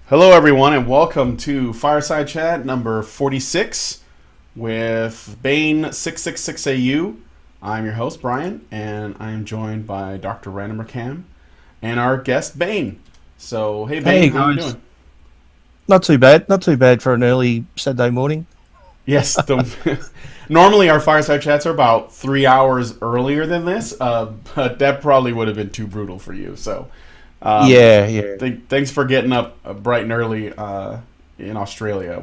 Hello, everyone, and welcome to Fireside Chat number 46 with Bane666au. I'm your host, Brian, and I am joined by Dr. Random Cam and our guest, Bane. So, hey, Bane, Hey how you guys, doing? not too bad. Not too bad for an early Saturday morning. Yes, normally our Fireside Chats are about 3 hours earlier than this, but that probably would have been too brutal for you. So, Um, Yeah. thanks for getting up bright and early in Australia.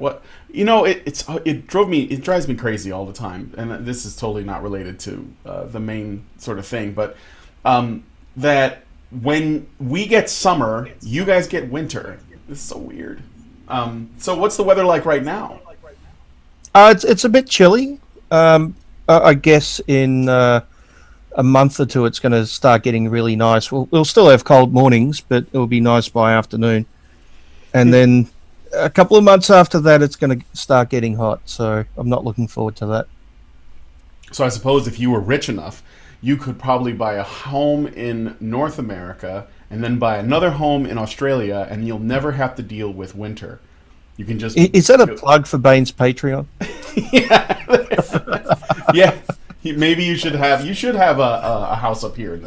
It drives me crazy all the time, and this is totally not related to the main sort of thing, but that when we get summer, you guys get winter. This is so weird. So what's the weather like right now? It's a bit chilly. I guess in a month or two, it's going to start getting really nice. We'll still have cold mornings, but it'll be nice by afternoon. And then a couple of months after that, it's going to start getting hot. So I'm not looking forward to that. So I suppose if you were rich enough, you could probably buy a home in North America and then buy another home in Australia, and you'll never have to deal with winter. You can just Is that a plug for Bane's Patreon? yeah, yeah. Maybe you should have a house up here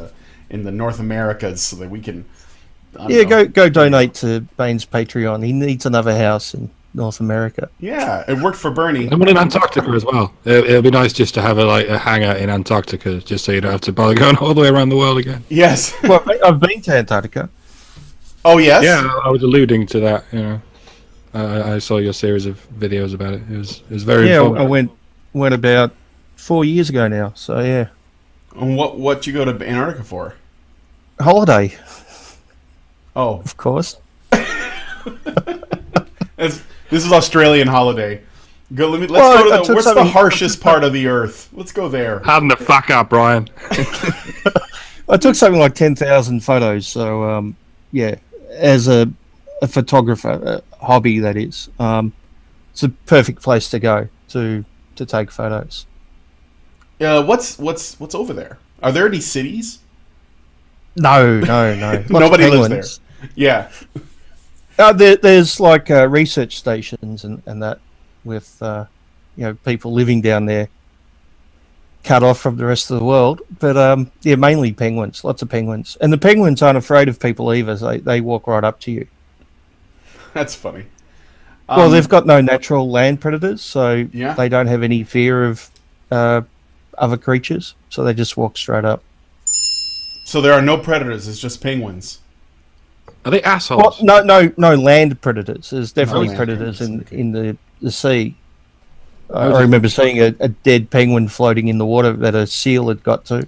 in the North Americas so that we can. Yeah, go donate to Bane's Patreon. He needs another house in North America. Yeah, it worked for Bernie. I'm in Antarctica as well. It'll be nice just to have a hangar in Antarctica, just so you don't have to bother going all the way around the world again. Yes. Well, I've been to Antarctica. Oh yes. Yeah, I was alluding to that. I saw your series of videos about it. It was very Yeah, informative. I went about 4 years ago now. So yeah, And what you go to Antarctica for? holiday, Oh, of course. this is Australian holiday. Let's Well, go I to took what's the something- harshest part of the Earth? Let's go there. Harden the fuck up, Brian. I took something like 10,000 photos. So yeah, as a photographer, a hobby that is, it's a perfect place to go to take photos. What's over there? Are there any cities? No. Lots of Nobody lives penguins. there. Yeah. There's like research stations and that with people living down there, cut off from the rest of the world. But yeah, mainly penguins. Lots of penguins, and the penguins aren't afraid of people either. They walk right up to you. That's funny. Well, they've got no natural land predators, so Yeah. they don't have any fear of other creatures. So they just walk straight up. So there are no predators. It's just penguins. Are they assholes? Well, no land predators. There's definitely land predators predators, okay. in the sea. Oh, I remember seeing a dead penguin floating in the water that a seal had got to.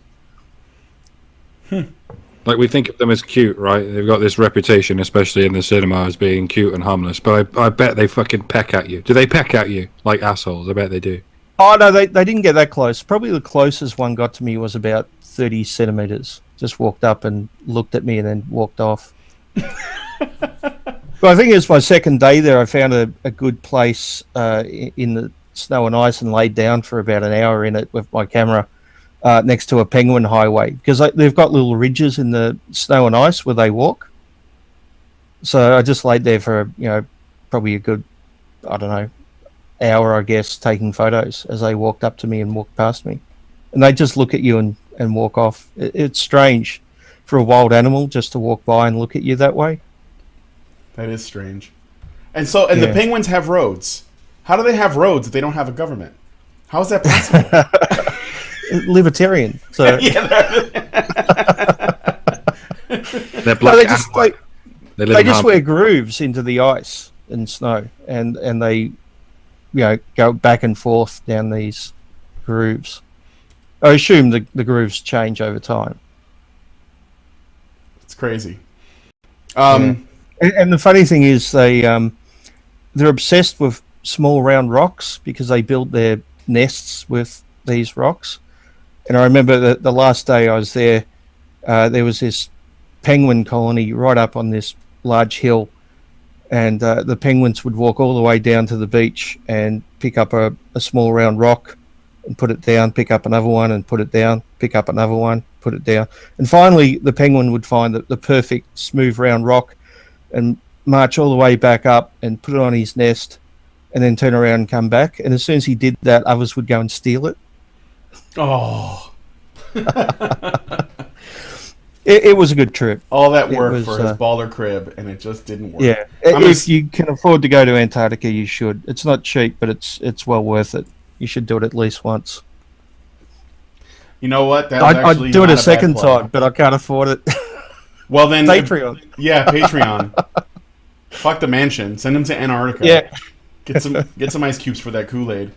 Like, we think of them as cute, right? They've got this reputation, especially in the cinema, as being cute and harmless. But I bet they fucking peck at you. Do they peck at you like assholes? I bet they do. Oh no, they didn't get that close. Probably the closest one got to me was about 30 centimeters. Just walked up and looked at me and then walked off. But I think it was my second day there. I found a good place in the snow and ice and laid down for about an hour in it with my camera next to a penguin highway, because they've got little ridges in the snow and ice where they walk. So I just laid there for probably a good, I don't know, hour, I guess, taking photos as they walked up to me and walked past me. And they just look at you and walk off. It's strange for a wild animal just to walk by and look at you that way. That is strange. And the Yeah. penguins have roads. How do they have roads if they don't have a government? How is that possible? Libertarian. So They're no, black they and just white. They live they in just harmony. wear grooves into the ice and snow, and they go back and forth down these grooves. I assume the grooves change over time. It's crazy. And the funny thing is they're obsessed with small round rocks because they build their nests with these rocks. And I remember that the last day I was there, there was this penguin colony right up on this large hill, and the penguins would walk all the way down to the beach and pick up a small round rock and put it down, pick up another one and put it down, pick up another one, put it down. And finally, the penguin would find the perfect smooth round rock and march all the way back up and put it on his nest, and then turn around and come back. And as soon as he did that, others would go and steal it. Oh. It was a good trip. All that work for his baller crib, and it just didn't work. Yeah, if you can afford to go to Antarctica, you should. It's not cheap, but it's well worth it. You should do it at least once. You know what? I'd do it a second time, but I can't afford it. Well, then Patreon. Yeah, Patreon. Fuck the mansion. Send him to Antarctica. Yeah. Get some ice cubes for that Kool-Aid.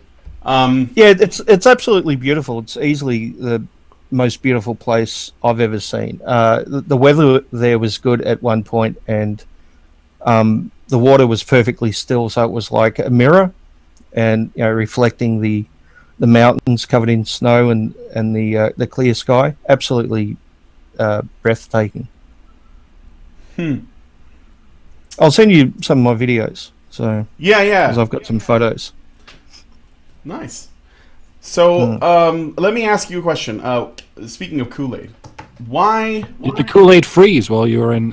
Yeah, it's absolutely beautiful. It's easily the most beautiful place I've ever seen. The weather there was good at one point, and the water was perfectly still, so it was like a mirror, and reflecting the mountains covered in snow and the clear sky. Absolutely breathtaking. I'll send you some of my videos. So yeah, because I've got some photos. Nice. So let me ask you a question. Speaking of Kool-Aid, why did the Kool-Aid freeze while you were in?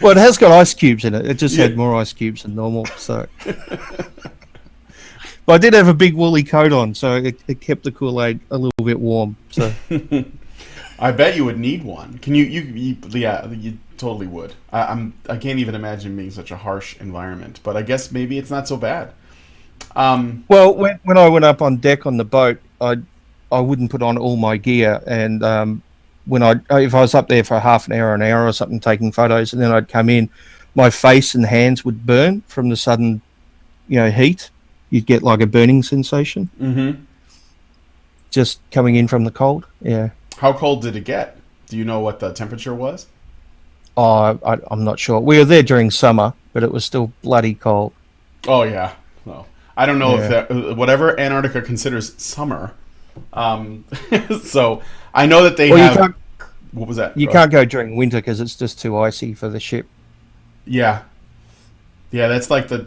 Well, it has got ice cubes in it. It just had more ice cubes than normal. So, but I did have a big woolly coat on, so it kept the Kool-Aid a little bit warm. So, I bet you would need one. Can you totally would. I can't even imagine being such a harsh environment. But I guess maybe it's not so bad. Well, when I went up on deck on the boat, I wouldn't put on all my gear, and if I was up there for half an hour or something taking photos, and then I'd come in, my face and hands would burn from the sudden, heat. You'd get like a burning sensation. Mm-hmm. Just coming in from the cold. Yeah. How cold did it get? Do you know what the temperature was? Oh, I'm not sure. We were there during summer, but it was still bloody cold. Oh yeah. No. I don't know if that, whatever Antarctica considers summer. So I know that they have. What was that? You can't go during winter because it's just too icy for the ship. Yeah. Yeah, that's like the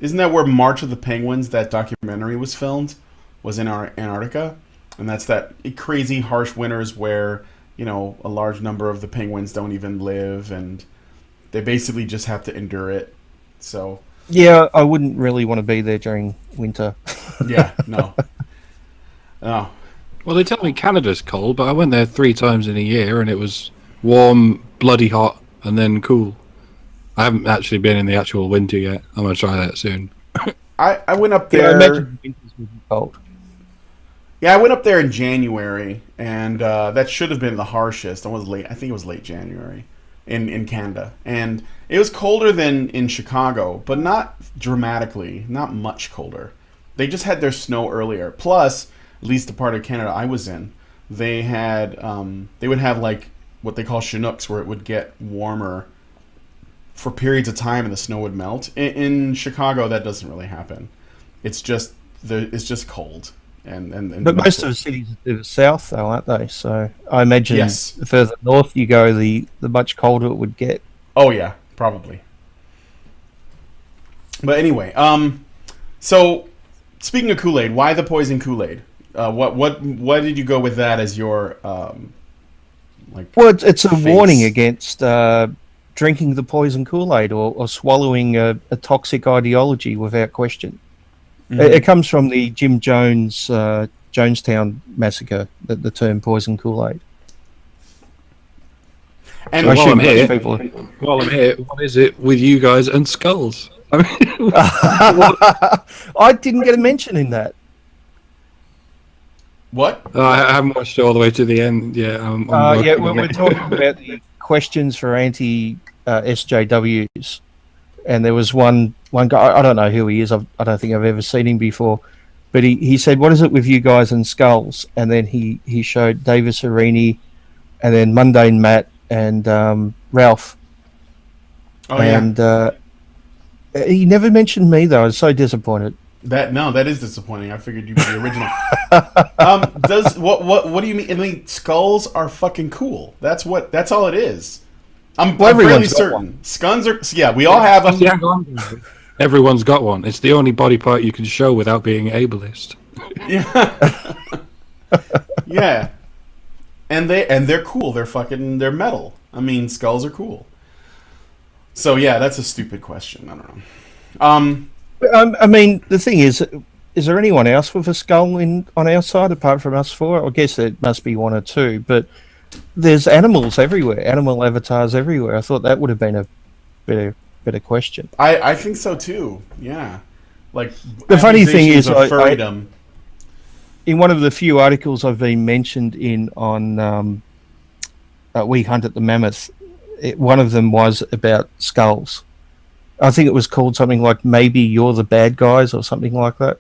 isn't that where March of the Penguins, that documentary, was filmed? Was in Antarctica, and that's that crazy harsh winters where a large number of the penguins don't even live, and they basically just have to endure it. So. Yeah, I wouldn't really want to be there during winter. Yeah, no. No. Well, they tell me Canada's cold, but I went there 3 times in a year, and it was warm, bloody hot, and then cool. I haven't actually been in the actual winter yet. I'm going to try that soon. I went up there. I imagine winters would be cold. Yeah, I went up there in January, and that should have been the harshest. I think it was late January in Canada. And it was colder than in Chicago, but not dramatically, not much colder. They just had their snow earlier. Plus, at least the part of Canada I was in, they would have like what they call Chinooks, where it would get warmer for periods of time and the snow would melt. In Chicago, that doesn't really happen. It's just cold. But most of the cities are to the south, though, aren't they? So I imagine the further north you go, the much colder it would get. Oh yeah, probably. But anyway, so speaking of Kool-Aid, why the poison Kool-Aid? Why did you go with that as your Well, it's a warning against drinking the poison Kool-Aid or swallowing a toxic ideology without question. Mm-hmm. It comes from the Jim Jones Jonestown massacre, the term poison Kool-Aid. And while I'm here, what is it with you guys and skulls? I mean, I didn't get a mention in that. What? I haven't watched it all the way to the end. Yeah, we're talking about the questions for anti-SJWs, and there was one guy. I don't know who he is. I don't think I've ever seen him before, but he said, "What is it with you guys and skulls?" And then he showed Davis Arini, and then Mundane Matt and Ralph. Oh yeah. And he never mentioned me though. I was so disappointed. That is disappointing. I figured you'd be the original. What do you mean? I mean, skulls are fucking cool. That's all it is. I'm fairly certain. Skulls are. Yeah, we all have them. Yeah, everyone's got one. It's the only body part you can show without being ableist. Yeah. Yeah. and they're cool. They're metal. I mean, skulls are cool. So yeah, that's a stupid question. I don't know. I mean, the thing is there anyone else with a skull on our side apart from us four? I guess there must be one or two, but there's animals everywhere, animal avatars everywhere. I thought that would have been a better question. I think so too. Yeah, like the funny thing is, of furrydom. In one of the few articles I've been mentioned in on We Hunt at the Mammoth, one of them was about skulls. I think it was called something like Maybe You're the Bad Guys or something like that.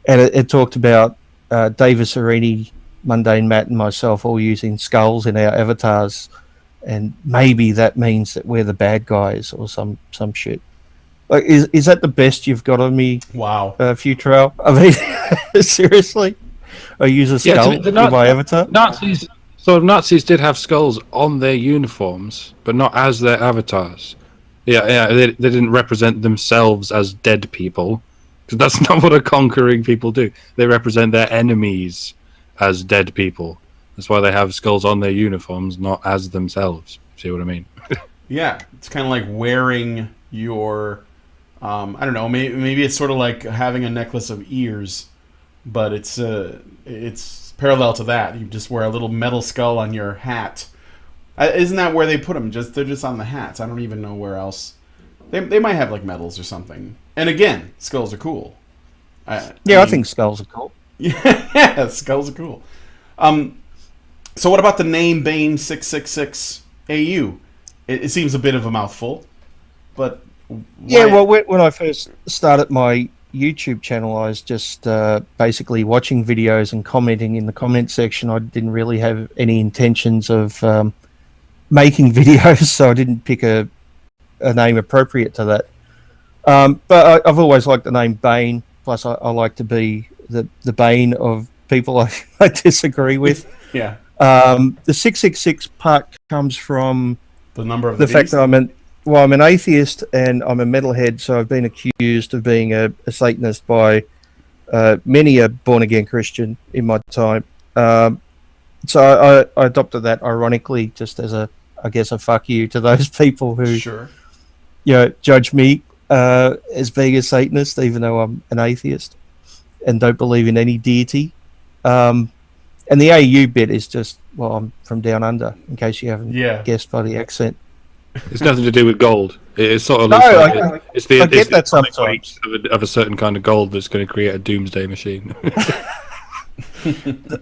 And it talked about Davis Arini, Mundane Matt, and myself all using skulls in our avatars. And maybe that means that we're the bad guys or some shit. Like, is that the best you've got on me? Wow. Futrell? I mean, seriously? I use a skull in my avatar? Nazis did have skulls on their uniforms, but not as their avatars. Yeah, they didn't represent themselves as dead people, because that's not what a conquering people do. They represent their enemies as dead people. That's why they have skulls on their uniforms, not as themselves. See what I mean? Yeah, it's kind of like wearing your, I don't know, maybe it's sort of like having a necklace of ears, but it's parallel to that. You just wear a little metal skull on your hat. Isn't that where they put them? They're just on the hats. I don't even know where else. They might have like medals or something. And again, skulls are cool. I think skulls are cool. Yeah, skulls are cool. So what about the name Bane666au? It seems a bit of a mouthful, but yeah. Well, when I first started my YouTube channel, I was just basically watching videos and commenting in the comment section. I didn't really have any intentions of making videos, so I didn't pick a name appropriate to that. But I've always liked the name Bane. Plus, I like to be the bane of people I disagree with. Yeah. The 666 part comes from the number of the fact that I'm an atheist and I'm a metalhead, so I've been accused of being a Satanist by many a born-again Christian in my time. So I adopted that ironically, just as a fuck you to those people who sure. Judge me as being a Satanist, even though I'm an atheist and don't believe in any deity. And the AU bit is just, well, I'm from down under, in case you haven't guessed by the accent. It's nothing to do with gold. It sort of looks like it's the sometimes of a certain kind of gold that's going to create a doomsday machine.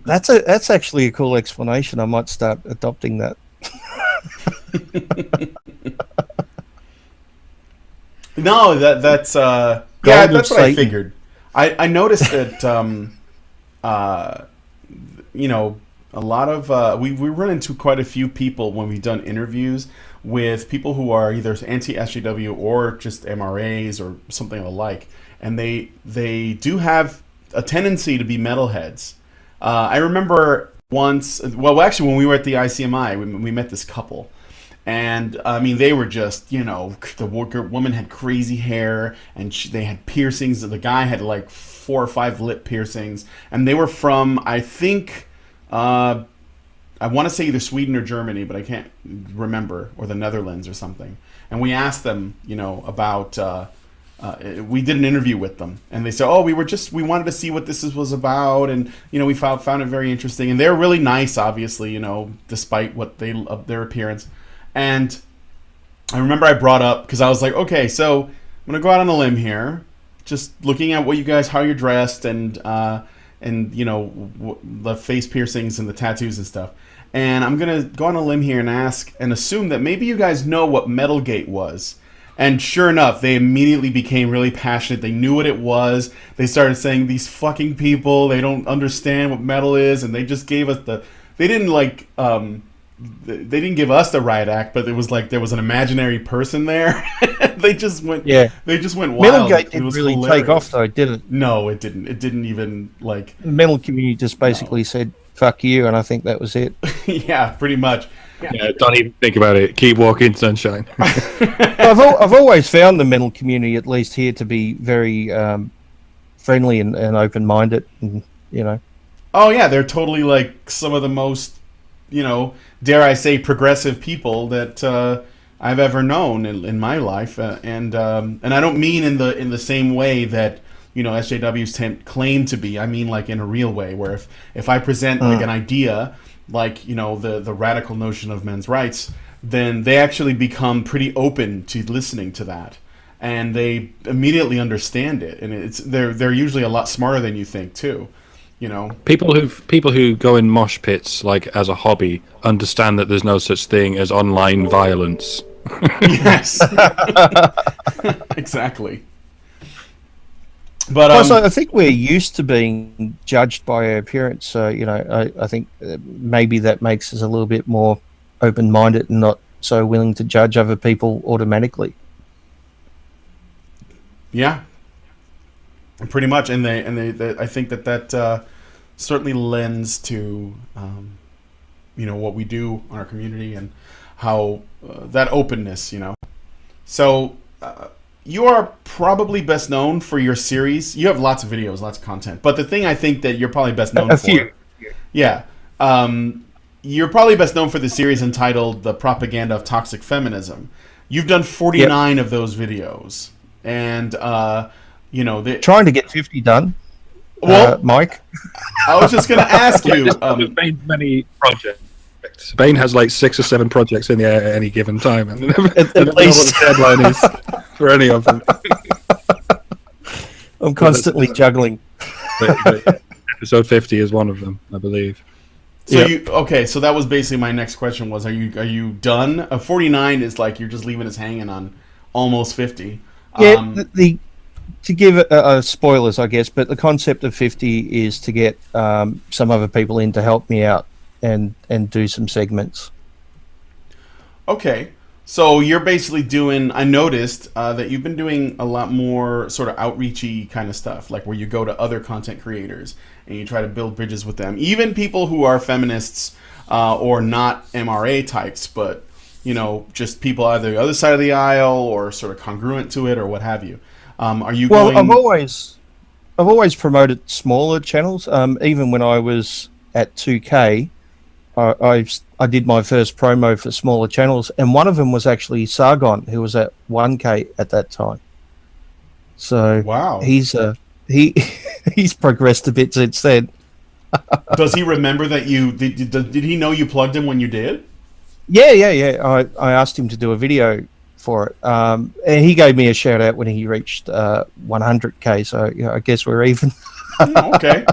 That's actually a cool explanation. I might start adopting that. No, that's that's what I figured. I noticed that a lot of we run into quite a few people when we've done interviews with people who are either anti-SJW or just MRAs or something of the like, and they do have a tendency to be metalheads. I remember once, well, actually, when we were at the ICMI, we met this couple. And, I mean, they were just, the woman had crazy hair, and they had piercings. The guy had, like, 4 or 5 lip piercings. And they were from, I think, I want to say either Sweden or Germany, but I can't remember, or the Netherlands or something. And we asked them, about... we did an interview with them, and they said, "Oh, we wanted to see what this was about, and we found it very interesting." And they're really nice, obviously, despite what their appearance. And I remember I brought up, because I was like, okay, so I'm gonna go out on a limb here, just looking at how you're dressed, and the face piercings and the tattoos and stuff. And I'm gonna go on a limb here and ask and assume that maybe you guys know what Metalgate was. And sure enough, they immediately became really passionate. They knew what it was. They started saying, these fucking people, they don't understand what metal is. And they just gave us they didn't give us the riot act, but it was like there was an imaginary person there. They just went wild. Metalgate didn't really take off though, did it? No, it didn't. It didn't even the metal community just basically said, fuck you, and I think that was it. Yeah, pretty much. Yeah, don't even think about it. Keep walking, sunshine. I've always found the metal community, at least here, to be very friendly and open-minded, and Oh yeah, they're totally like some of the most dare I say, progressive people that I've ever known in my life, and I don't mean in the same way that SJWs claim to be. I mean like in a real way, where if I present like an idea, like the radical notion of men's rights, then they actually become pretty open to listening to that, and they immediately understand it, and they're usually a lot smarter than you think too. People who go in mosh pits like as a hobby understand that there's no such thing as online violence. Yes. Exactly. But also, I think we're used to being judged by our appearance, so I think maybe that makes us a little bit more open-minded and not so willing to judge other people automatically. Yeah, pretty much, and they I think that certainly lends to what we do on our community and how that openness. So you are probably best known for your series. You have lots of videos, lots of content, but the thing I think that you're probably best known for, few. Yeah, you're probably best known for the series entitled "The Propaganda of Toxic Feminism." You've done 49 of those videos, and trying to get 50 done. Well, Mike, I was just going to ask you. Bane's many projects. Bane has like 6 or 7 projects in the air at any given time, and I don't know what the deadline is for any of them. I'm constantly juggling. But episode 50 is one of them, I believe. So so that was basically my next question: are you done? 49 is like you're just leaving us hanging on almost 50. Yeah, to give spoilers, I guess, but the concept of 50 is to get some other people in to help me out and do some segments. Okay, so you're basically doing. I noticed that you've been doing a lot more sort of outreachy kind of stuff, like where you go to other content creators and you try to build bridges with them, even people who are feminists or not MRA types, but just people either the other side of the aisle or sort of congruent to it or what have you. Are you? Well, I've always promoted smaller channels. Even when I was at 2K, I did my first promo for smaller channels, and one of them was actually Sargon, who was at 1K at that time. So wow, he's progressed a bit since then. Does he remember that you did he know you plugged him when you did? Yeah. I asked him to do a video for it, and he gave me a shout out when he reached 100K. So I guess we're even. Okay.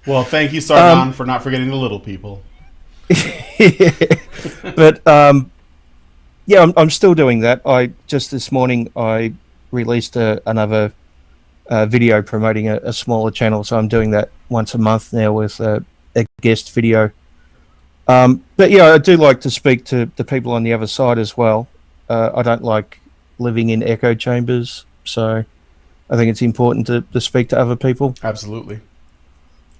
Well, thank you, Sargon, for not forgetting the little people. But I'm still doing that. Just this morning I released another video promoting a smaller channel, so I'm doing that once a month now with a guest video. But I do like to speak to the people on the other side as well. I don't like living in echo chambers, so I think it's important to speak to other people. Absolutely.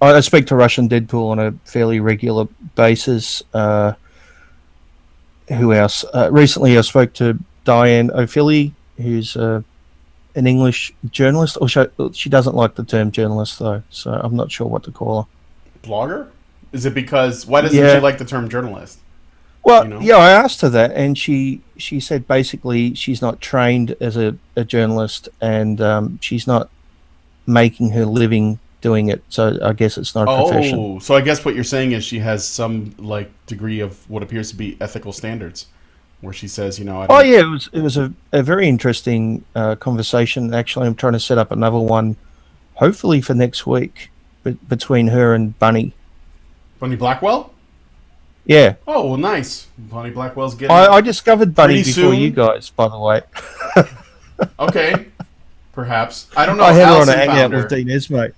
I speak to Russian Deadpool on a fairly regular basis. Who else? Recently I spoke to Diane O'Philly, who's an English journalist. Or she doesn't like the term journalist, though, so I'm not sure what to call her. Blogger? Is it because... Why doesn't she like the term journalist? Well, I asked her that, and she said basically she's not trained as a journalist, and she's not making her living doing it, so I guess it's not a profession. Oh, so I guess what you're saying is she has some degree of what appears to be ethical standards, where she says, it was a very interesting conversation. Actually, I'm trying to set up another one, hopefully for next week, between her and Bunny Blackwell. Yeah. Oh, well, nice. Bunny Blackwell's getting... I discovered Bunny before soon. You guys, by the way. Okay. Perhaps. I don't know. I had her on Allison a hangout found her. with Dean Esmate.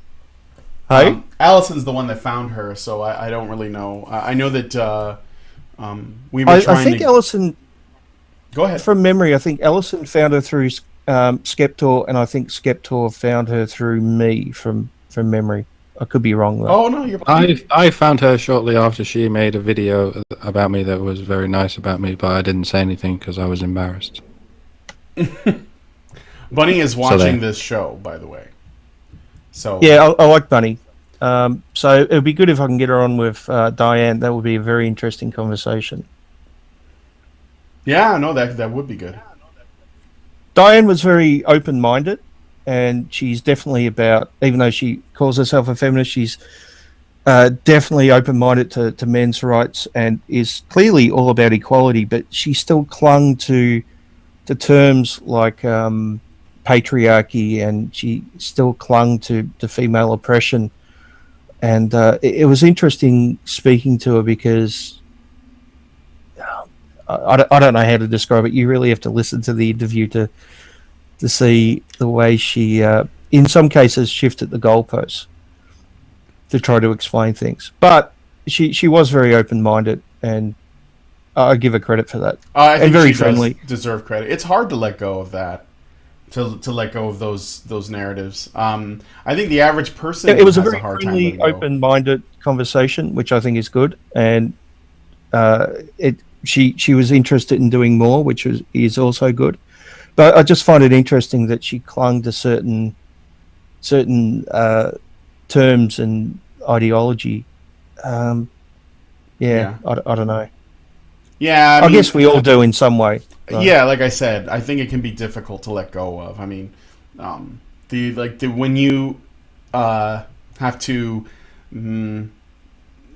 Hey? Allison's the one that found her, so I don't really know. I know that we were trying I think Allison... Go ahead. From memory, I think Allison found her through Skeptor, and I think Skeptor found her through me from memory. I could be wrong, though. Oh, no, you're... I found her shortly after she made a video about me that was very nice about me, but I didn't say anything because I was embarrassed. Bunny is watching this show, by the way. So yeah, I like Bunny. So it would be good if I can get her on with Diane. That would be a very interesting conversation. Yeah, no, that would be good. Diane was very open-minded, and she's definitely about, even though she calls herself a feminist, she's definitely open-minded to men's rights and is clearly all about equality, but she still clung to terms like patriarchy, and she still clung to female oppression. And it was interesting speaking to her because I don't know how to describe it. You really have to listen to the interview to see the way she, in some cases, shifted the goalposts to try to explain things. But she was very open-minded, and I give her credit for that. I think and very she friendly. does deserve credit. It's hard to let go of that. To let go of those narratives. I think the average person It was a has very hard time friendly, letting go. open-minded conversation, which I think is good. And she was interested in doing more, which is also good. But I just find it interesting that she clung to certain terms and ideology. Yeah. I don't know. Yeah, I guess we all do in some way. So. Yeah, like I said, I think it can be difficult to let go of. I mean, when you have to,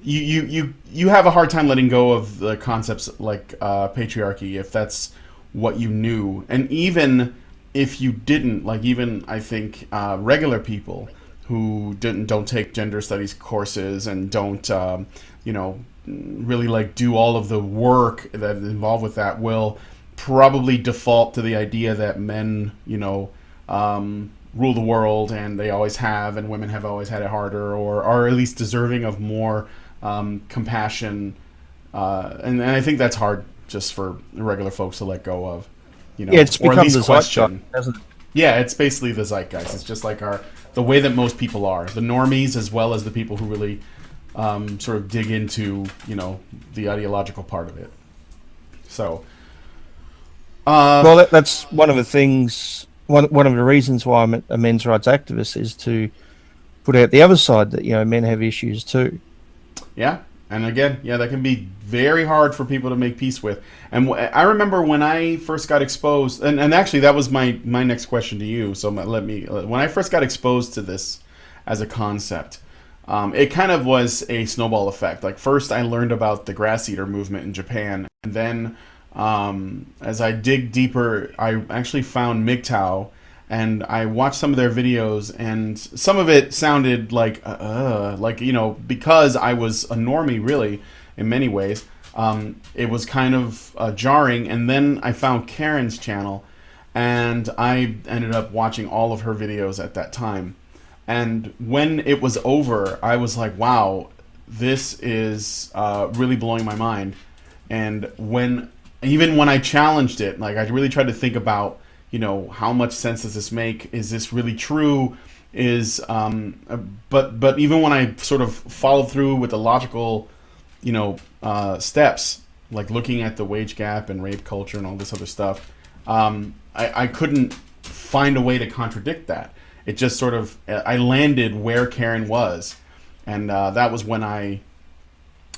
you have a hard time letting go of the concepts like patriarchy if that's what you knew, and even if you didn't, like even I think regular people who don't take gender studies courses and don't really like do all of the work that is involved with that will probably default to the idea that men, rule the world, and they always have, and women have always had it harder, or are at least deserving of more compassion. And I think that's hard just for regular folks to let go of. Yeah, it's or at become least the question. zeitgeist, hasn't it? Yeah, it's basically the zeitgeist. It's just like the way that most people are, the normies as well as the people who really sort of dig into the ideological part of it. So. Well, that's one of the things. One of the reasons why I'm a men's rights activist is to put out the other side that men have issues too. Yeah, and again, that can be very hard for people to make peace with. And I remember when I first got exposed, and actually that was my next question to you. So when I first got exposed to this as a concept, it kind of was a snowball effect. Like first, I learned about the grass eater movement in Japan, and then. As I dig deeper, I actually found MGTOW, and I watched some of their videos, and some of it sounded like because I was a normie, really, in many ways. It was kind of jarring, and then I found Karen's channel, and I ended up watching all of her videos at that time. And when it was over, I was like, wow, this is really blowing my mind. And even when I challenged it, like I really tried to think about, how much sense does this make? Is this really true? But even when I sort of followed through with the logical, steps, like looking at the wage gap and rape culture and all this other stuff, I couldn't find a way to contradict that. It just sort of, I landed where Karen was, and that was when I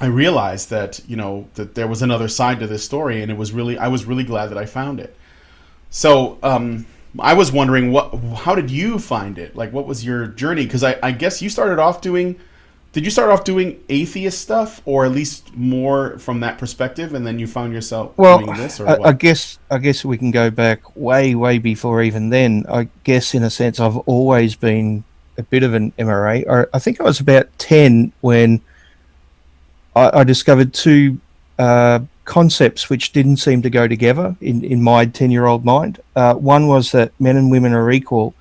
realized that that there was another side to this story, and I was really glad that I found it. So I was wondering how did you find it? Like, what was your journey? Because I guess you started off doing. Did you start off doing atheist stuff, or at least more from that perspective, and then you found yourself doing this? Or what? I guess we can go back way before even then. I guess in a sense I've always been a bit of an MRA. I think I was about 10 when I discovered two concepts which didn't seem to go together in my 10-year-old mind. One was that men and women are equal,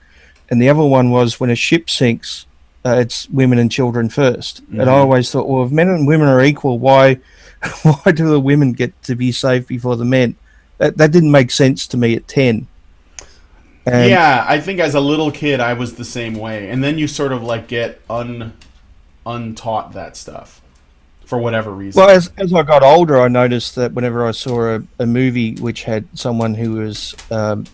and the other one was when a ship sinks, it's women and children first. Mm-hmm. And I always thought, well, if men and women are equal, why do the women get to be saved before the men? That didn't make sense to me at 10. And yeah, I think as a little kid I was the same way, and then you sort of like get untaught that stuff. For whatever reason. Well, as I got older, I noticed that whenever I saw a movie which had someone who was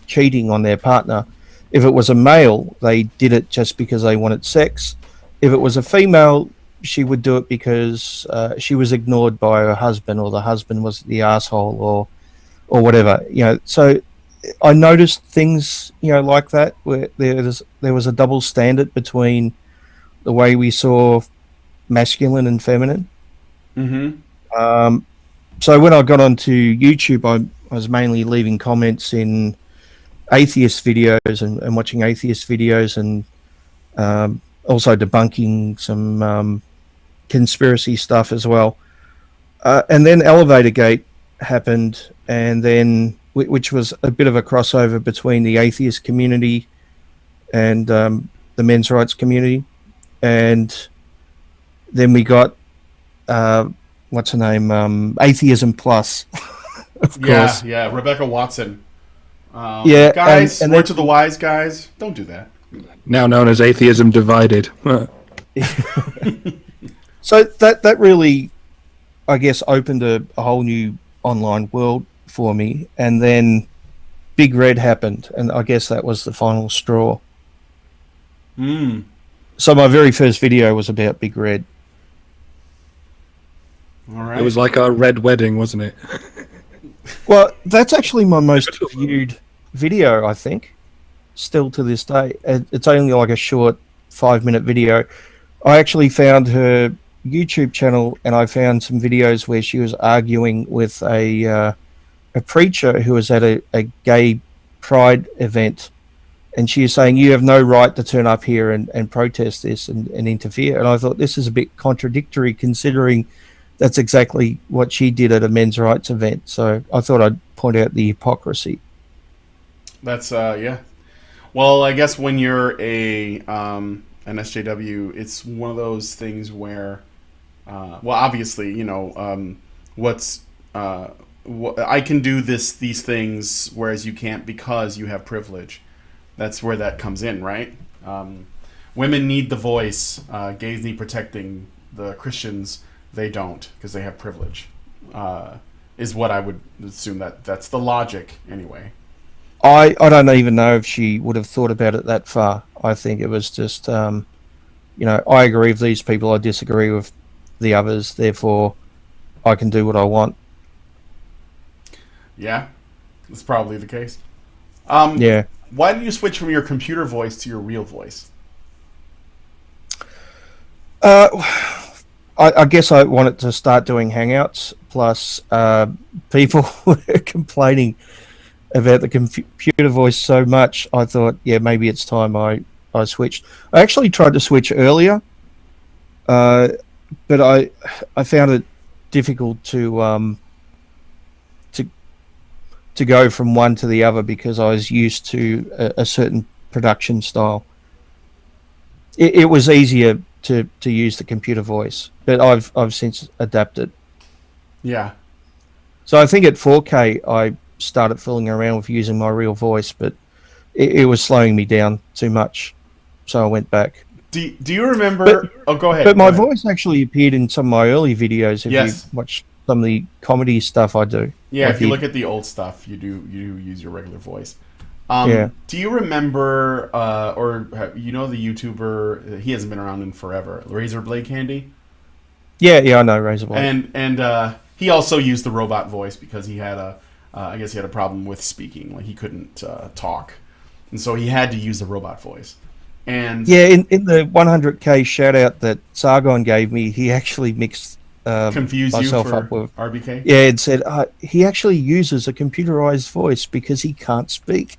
cheating on their partner, if it was a male, they did it just because they wanted sex. if it was a female, she would do it because she was ignored by her husband, or the husband was the asshole, or whatever. So I noticed things like that, where there was a double standard between the way we saw masculine and feminine. Mm-hmm. So when I got onto YouTube, I was mainly leaving comments in atheist videos and watching atheist videos, and also debunking some conspiracy stuff as well. And then Elevator Gate happened, and then which was a bit of a crossover between the atheist community and the men's rights community. And then we got what's her name? Atheism Plus, of course. Yeah, Rebecca Watson. Yeah, guys, and word to the wise guys, don't do that. Now known as Atheism Divided. So that really, I guess, opened a whole new online world for me. And then Big Red happened, and I guess that was the final straw. So my very first video was about Big Red. All right. It was like our red wedding, wasn't it? Well, that's actually my most viewed video, I think, still to this day. It's only like a short 5-minute video. I actually found her YouTube channel, and I found some videos where she was arguing with a preacher who was at a gay pride event, and she was saying, you have no right to turn up here and protest this and interfere. And I thought, this is a bit contradictory, considering that's exactly what she did at a men's rights event. So I thought I'd point out the hypocrisy. That's yeah. Well, I guess when you're an SJW, it's one of those things where, well, obviously, I can do these things, whereas you can't because you have privilege. That's where that comes in, right? Women need the voice. Gays need protecting. The Christians, they don't, because they have privilege. Is what I would assume that's the logic anyway. I don't even know if she would have thought about it that far. I think it was just, I agree with these people, I disagree with the others, therefore I can do what I want. Yeah, that's probably the case. Yeah. Why did you switch from your computer voice to your real voice? I guess I wanted to start doing Hangouts, plus people were complaining about the computer voice so much. I thought, yeah, maybe it's time I switched. I actually tried to switch earlier, but I found it difficult to go from one to the other, because I was used to a certain production style. It was easier to use the computer voice, but I've since adapted. Yeah. So I think at 4K I started fooling around with using my real voice, but it was slowing me down too much, so I went back. Do you remember? Go ahead. But my voice actually appeared in some of my early videos. If Yes. you watch some of the comedy stuff I do. Yeah, like if you look at the old stuff, you do use your regular voice. Yeah. Do you remember, the YouTuber? He hasn't been around in forever. Razor Blade Candy. Yeah, I know Razorblade. And he also used the robot voice because he had I guess he had a problem with speaking, like he couldn't talk, and so he had to use the robot voice. And yeah, in the 100K shout out that Sargon gave me, he actually mixed confused you myself for up with RBK. Yeah, it said he actually uses a computerized voice because he can't speak.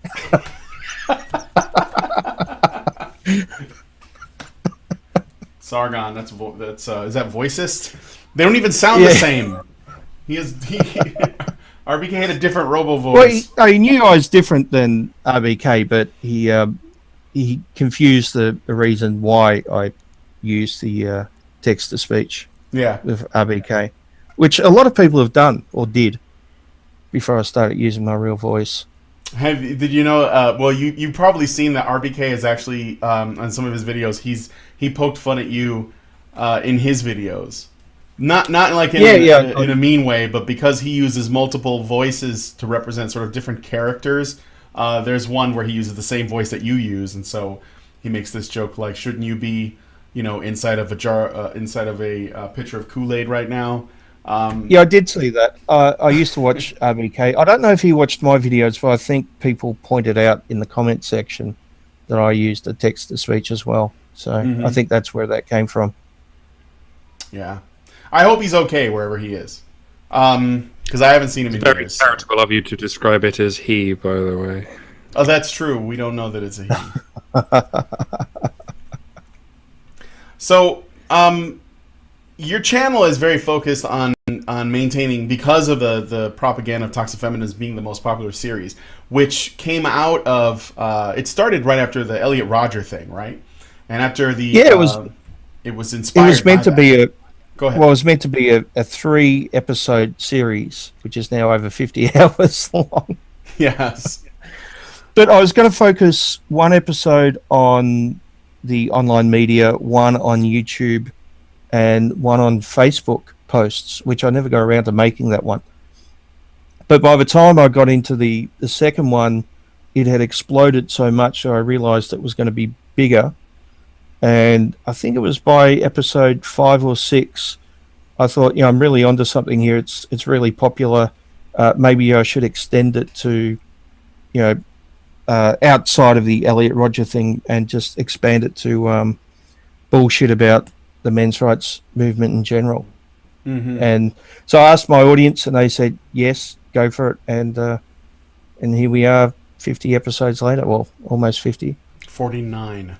Sargon, that's is that voicist? They don't even sound the same. RBK had a different robo voice. Well, he knew I was different than RBK, but he confused the reason why I used the text to speech. Yeah, with RBK, which a lot of people have done or did before I started using my real voice. Did you know? Well, you've probably seen that RBK is actually on some of his videos. He poked fun at you in his videos, not like in a mean way, but because he uses multiple voices to represent sort of different characters. There's one where he uses the same voice that you use, and so he makes this joke like, "Shouldn't you be inside of a jar, inside of a pitcher of Kool-Aid right now. Yeah, I did see that. I used to watch RBK. I don't know if he watched my videos, but I think people pointed out in the comment section that I used a text-to-speech as well. So I think that's where that came from. Yeah. I hope he's okay wherever he is. Because I haven't seen him in Very years. charitable of you to describe it as he, by the way. Oh, that's true. We don't know that it's a he. So, your channel is very focused on maintaining, because of the propaganda of Toxic Feminism being the most popular series, which came out of it started right after the Elliot Rodger thing, right? And after the it was inspired. It was meant to be a Go ahead. Well, it was meant to be a 3-episode series, which is now over 50 hours long. Yes. But I was going to focus one episode on the online media, one on YouTube, and one on Facebook posts, which I never got around to making that one. But by the time I got into the second one, it had exploded so much that I realized it was going to be bigger. And I think it was by episode 5 or 6, I thought, I'm really onto something here. It's really popular. Maybe I should extend it to, outside of the Elliot Rodger thing and just expand it to bullshit about the men's rights movement in general. Mm-hmm. And so I asked my audience, and they said yes, go for it. And here we are, 50 episodes later. Well, almost 50. 49.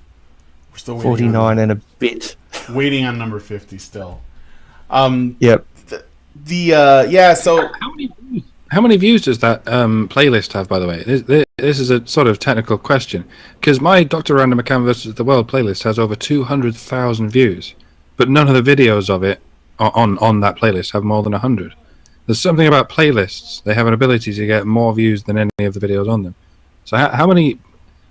We're still waiting 49 and a bit. Waiting on number 50 still. Yep. So How many views does that playlist have, by the way? This is a sort of technical question, because my Dr. Random Account versus the World playlist has over 200,000 views, but none of the videos of it on that playlist have more than 100. There's something about playlists; they have an ability to get more views than any of the videos on them. So how many?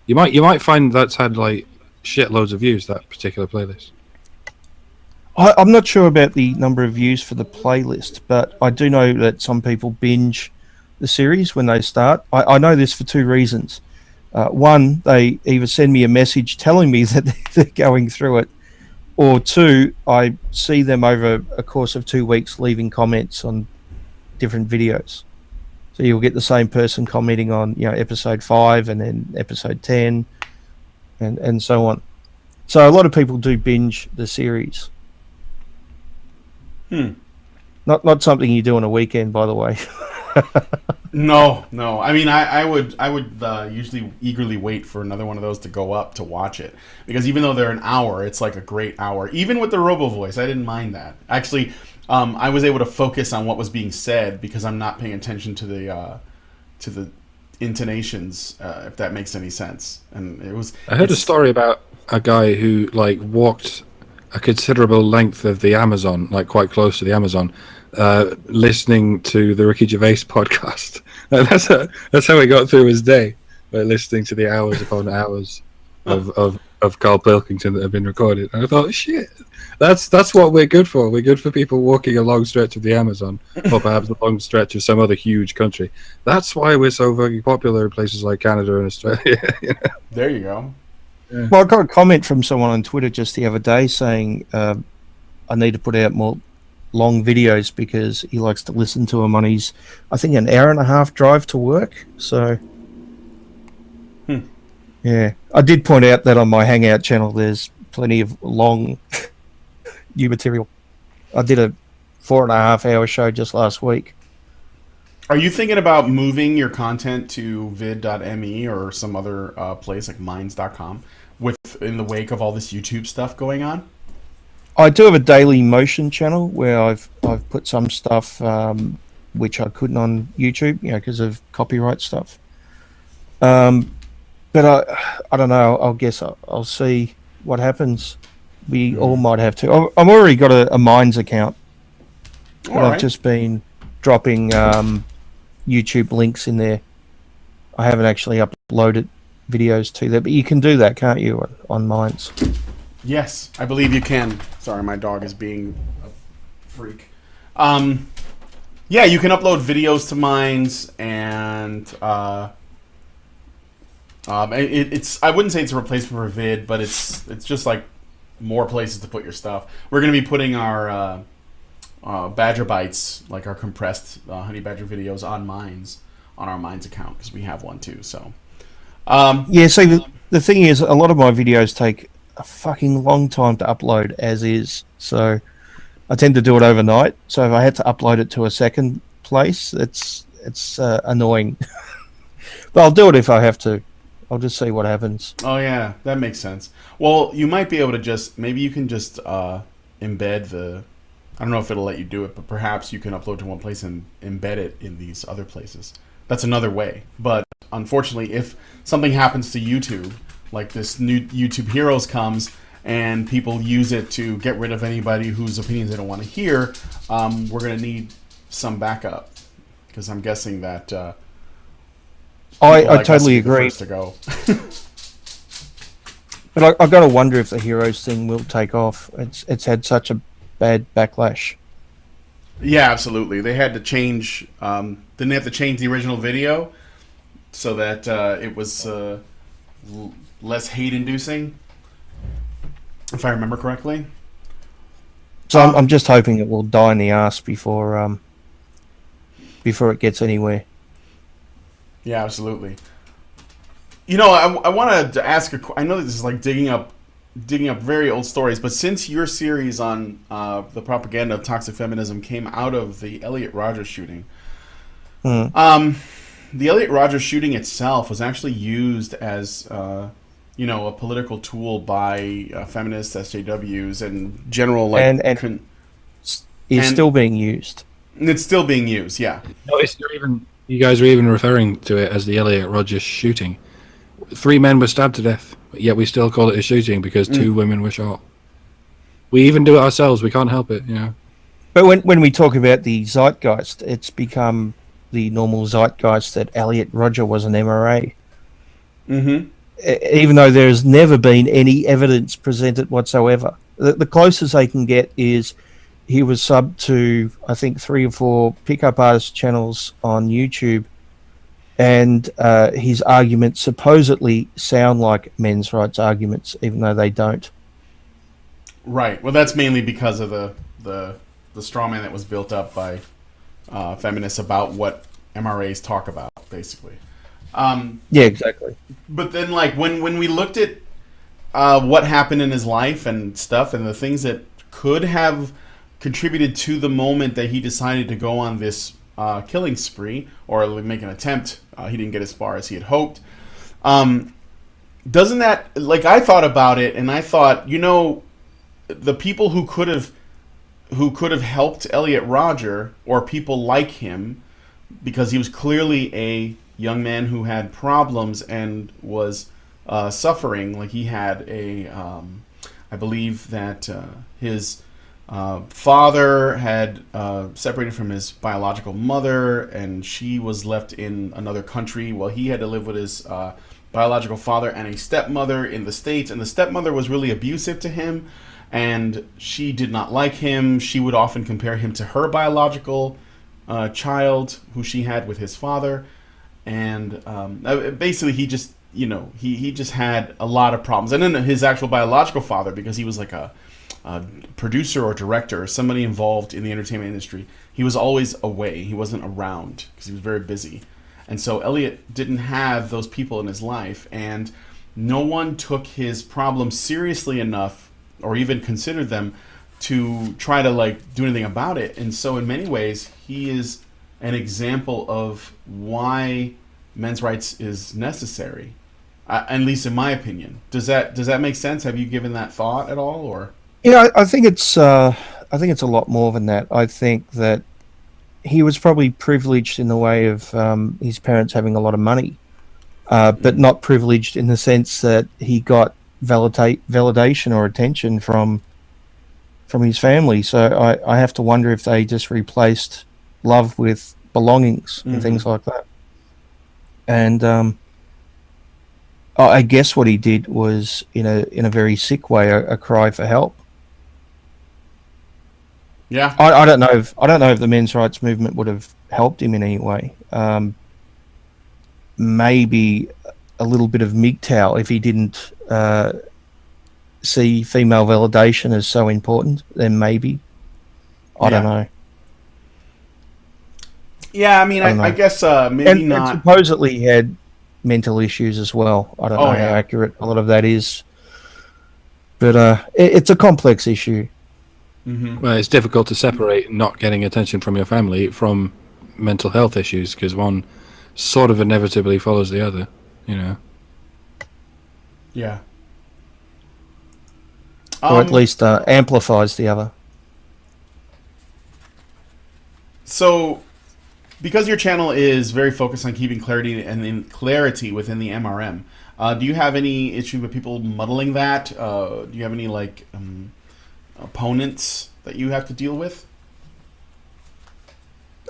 You might find that's had like shitloads of views, that particular playlist. I'm not sure about the number of views for the playlist, but I do know that some people binge the series when they start. I know this for 2 reasons. One, they either send me a message telling me that they're going through it, or 2, I see them over a course of 2 weeks leaving comments on different videos. So you'll get the same person commenting on episode 5 and then episode 10 and so on. So a lot of people do binge the series. Not something you do on a weekend, by the way. No. I mean, I would usually eagerly wait for another one of those to go up to watch it, because even though they're an hour, it's like a great hour. Even with the robo voice, I didn't mind that. Actually, I was able to focus on what was being said because I'm not paying attention to the intonations, if that makes any sense. And I heard a story about a guy who walked a considerable length of the Amazon, quite close to the Amazon, listening to the Ricky Gervais podcast. That's how he got through his day, by listening to the hours upon hours of Carl Pilkington that have been recorded. And I thought, shit, that's what we're good for. We're good for people walking a long stretch of the Amazon, or perhaps a long stretch of some other huge country. That's why we're so very popular in places like Canada and Australia. There you go. Yeah. Well, I got a comment from someone on Twitter just the other day saying I need to put out more long videos because he likes to listen to them on his, I think, an hour and a half drive to work. So, yeah. I did point out that on my Hangout channel there's plenty of long new material. I did a 4.5-hour show just last week. Are you thinking about moving your content to vid.me or some other place like minds.com in the wake of all this YouTube stuff going on? I do have a Daily Motion channel where I've put some stuff which I couldn't on YouTube, because of copyright stuff. But I don't know. I'll guess I'll see what happens. We all might have to. I've already got a Minds account. I've just been dropping YouTube links in there. I haven't actually uploaded videos to that, but you can do that, can't you, on Minds? Yes, I believe you can. Sorry, my dog is being a freak. Yeah, you can upload videos to Minds, and it's I wouldn't say it's a replacement for Vid, but it's just like more places to put your stuff. We're going to be putting our Badger Bites, like our compressed Honey Badger videos, on our Minds account, because we have one too. So, Yeah, see, the thing is, a lot of my videos take a fucking long time to upload as is. So I tend to do it overnight. So if I had to upload it to a second place, it's annoying. But I'll do it if I have to. I'll just see what happens. oh yeah, that makes sense. Well, you might be able to maybe you can just embed the. I don't know if it'll let you do it, but perhaps you can upload to one place and embed it in these other places. That's another way. But unfortunately, if something happens to YouTube, like this new YouTube Heroes comes and people use it to get rid of anybody whose opinions they don't want to hear, we're going to need some backup. Because I'm guessing that I totally agree. To go. But I've got to wonder if the Heroes thing will take off. It's had such a bad backlash. Yeah, absolutely. They had to change. Didn't they have to change the original video so that it was less hate-inducing, if I remember correctly? So I'm just hoping it will die in the ass before it gets anywhere. Yeah, absolutely. You know, I wanted to ask I know this is like digging up very old stories, but since your series on the propaganda of toxic feminism came out of the Elliot Rodgers shooting, the Elliot Rodgers shooting itself was actually used as a political tool by feminists, SJWs, and general it's still being used. It's still being used, yeah. No, you guys are even referring to it as the Elliot Rodgers shooting. 3 men were stabbed to death, yet we still call it a shooting because 2 women were shot. We even do it ourselves. We can't help it, you know. But when we talk about the zeitgeist, it's become the normal zeitgeist that Elliot Rodger was an MRA. Mm-hmm. Even though there's never been any evidence presented whatsoever. The closest they can get is he was subbed to, I think, 3 or 4 pickup artist channels on YouTube, and his arguments supposedly sound like men's rights arguments, even though they don't. Right. Well, that's mainly because of the straw man that was built up by feminists about what MRAs talk about, basically. Yeah, exactly. But then, like, when we looked at what happened in his life and stuff, and the things that could have contributed to the moment that he decided to go on this killing spree, or make an attempt, he didn't get as far as he had hoped. Doesn't that, like, I thought about it, and I thought, the people who could have helped Elliot Rodger, or people like him, because he was clearly a young man who had problems and was suffering. Like, he had I believe that his father had separated from his biological mother, and she was left in another country while he had to live with his biological father and a stepmother in the States. And the stepmother was really abusive to him, and she did not like him. She would often compare him to her biological child, who she had with his father. And basically, he just, he just had a lot of problems. And then his actual biological father, because he was like a producer or director or somebody involved in the entertainment industry, he was always away. He wasn't around because he was very busy. And so Elliot didn't have those people in his life, and no one took his problems seriously enough or even considered them to try to, like, do anything about it. And so in many ways, he is an example of why men's rights is necessary, at least in my opinion. Does that make sense? Have you given that thought at all, or? Yeah, I think it's a lot more than that. I think that he was probably privileged in the way of his parents having a lot of money, but not privileged in the sense that he got validation or attention from his family. So I have to wonder if they just replaced love with belongings and things like that. And I guess what he did was, in a very sick way, a cry for help. Yeah, I don't know if the men's rights movement would have helped him in any way. Maybe a little bit of MGTOW if he didn't see female validation as so important, then maybe. I don't know. Yeah, I mean, I guess maybe and not. Supposedly he had mental issues as well. I don't know how accurate a lot of that is. But it's a complex issue. Mm-hmm. Well, it's difficult to separate not getting attention from your family from mental health issues, because one sort of inevitably follows the other, you know. Yeah. Or at least amplifies the other. So, because your channel is very focused on keeping clarity within the MRM, do you have any issue with people muddling that? Do you have any opponents that you have to deal with?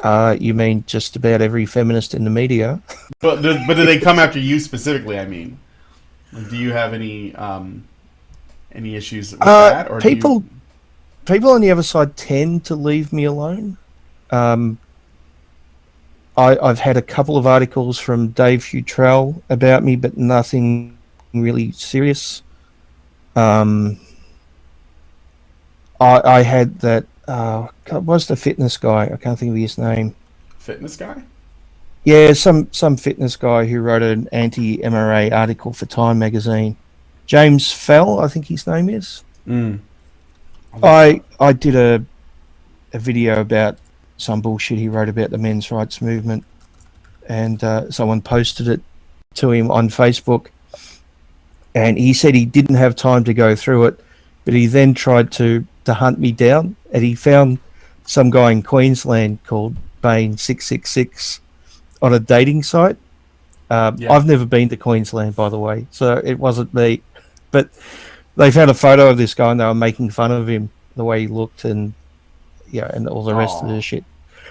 You mean just about every feminist in the media? But do they come after you specifically? I mean, do you have any issues with that? Or people on the other side tend to leave me alone. I've had a couple of articles from Dave Futrell about me, but nothing really serious. I had that. What's the fitness guy? I can't think of his name. Fitness guy? Yeah, some fitness guy who wrote an anti-MRA article for Time magazine. James Fell, I think his name is. I did a video about some bullshit he wrote about the men's rights movement, and someone posted it to him on Facebook, and he said he didn't have time to go through it, but he then tried to hunt me down, and he found some guy in Queensland called Bane666 on a dating site. I've never been to Queensland, by the way, so it wasn't me, but they found a photo of this guy and they were making fun of him, the way he looked, and and all the rest of the shit.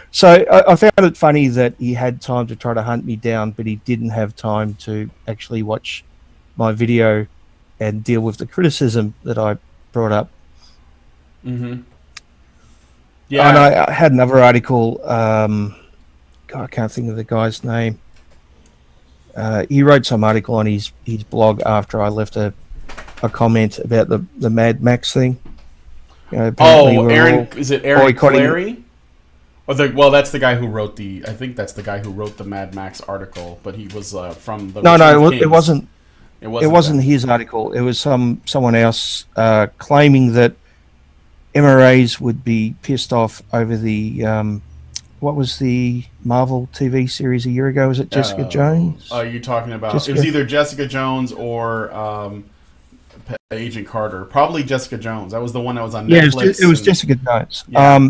So I found it funny that he had time to try to hunt me down, but he didn't have time to actually watch my video and deal with the criticism that I brought up. Mm-hmm. Yeah. And I had another article. God, I can't think of the guy's name. He wrote some article on his blog after I left a comment about the Mad Max thing. Aaron, is it Aaron Clary? Well, that's the guy who wrote I think that's the guy who wrote the Mad Max article, but he was from the... it wasn't. It wasn't his article. It was someone else claiming that MRAs would be pissed off over the... what was the Marvel TV series a year ago? Was it Jessica Jones? Oh, you're talking about... It was either Jessica Jones or... Agent Carter, probably Jessica Jones. That was the one that was on Netflix. It was Jessica Jones. Yeah.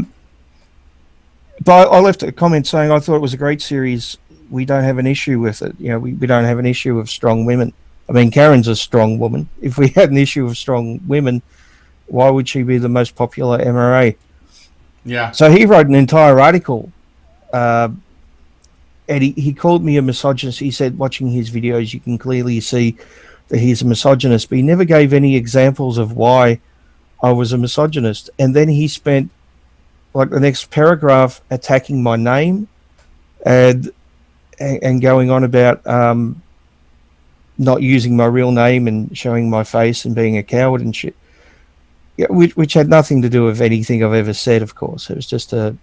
But I left a comment saying I thought it was a great series. We don't have an issue with it. We don't have an issue of strong women. I mean, Karen's a strong woman. If we had an issue of strong women, why would she be the most popular MRA? Yeah. So he wrote an entire article, and he called me a misogynist. He said, watching his videos, you can clearly see that he's a misogynist, but he never gave any examples of why I was a misogynist. And then he spent like the next paragraph attacking my name and going on about not using my real name and showing my face and being a coward and shit. Yeah, which had nothing to do with anything I've ever said, of course. It was just a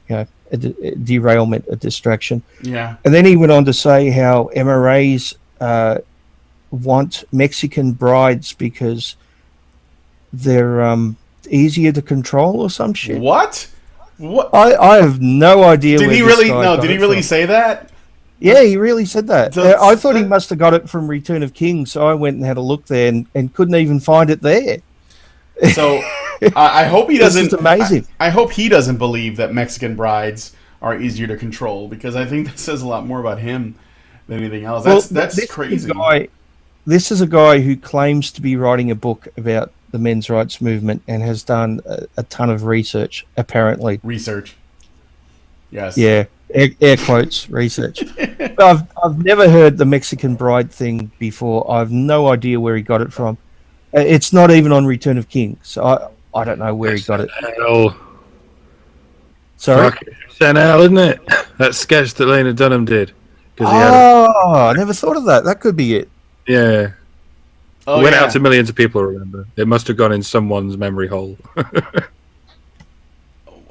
derailment, a distraction. Yeah. And then he went on to say how MRAs want Mexican brides because they're easier to control or some shit. What? I have no idea. Did he really say that? Yeah, he really said that. I thought he must have got it from Return of Kings, so I went and had a look there and couldn't even find it there. So I hope he doesn't. It's amazing. I hope he doesn't believe that Mexican brides are easier to control, because I think that says a lot more about him than anything else. That's crazy. This is a guy who claims to be writing a book about the men's rights movement and has done a ton of research, apparently. Research. Yes. Yeah, air quotes, research. But I've never heard the Mexican bride thing before. I have no idea where he got it from. It's not even on Return of Kings, so I don't know where he got it. Sorry? SNL, isn't it? That sketch that Lena Dunham did. I never thought of that. That could be it. Yeah. Oh, it went yeah. out to millions of people. Remember, it must have gone in someone's memory hole.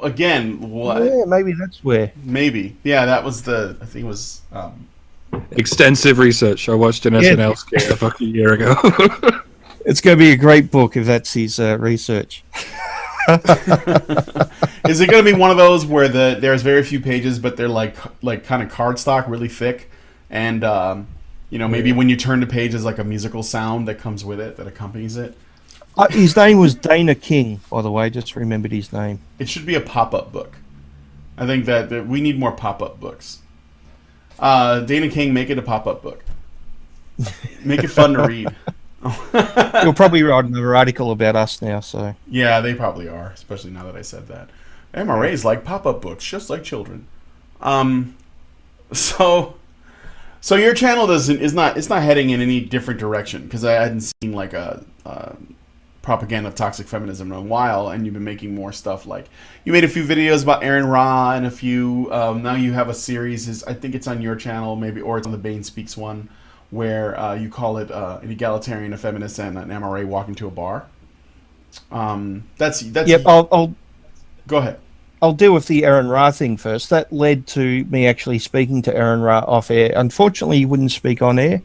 Again, what? Yeah, maybe that's where. Maybe. Yeah, that was the. I think it was. Extensive research. I watched an Yeah. SNL skit a fucking year ago. It's going to be a great book if that's his research. Is it going to be one of those where there's very few pages, but they're like kind of cardstock, really thick, and maybe when you turn the page, there's like a musical sound that comes with it that accompanies it. His name was Dana King, by the way. Just remembered his name. It should be a pop-up book. I think that we need more pop-up books. Dana King, make it a pop-up book. Make it fun to read. You'll probably write another article about us now. So Yeah, they probably are, especially now that I said that. MRAs like pop-up books, just like children. So your channel it's not heading in any different direction, because I hadn't seen like a propaganda of toxic feminism in a while, and you've been making more stuff. Like you made a few videos about Aaron Ra, and a few now you have a series. I think it's on your channel, maybe, or it's on the Bane666au one, where you call it an egalitarian, a feminist, and an MRA walk into a bar. That's yep. I'll go ahead. I'll deal with the Aaron Ra thing first. That led to me actually speaking to Aaron Ra off air. Unfortunately, he wouldn't speak on air.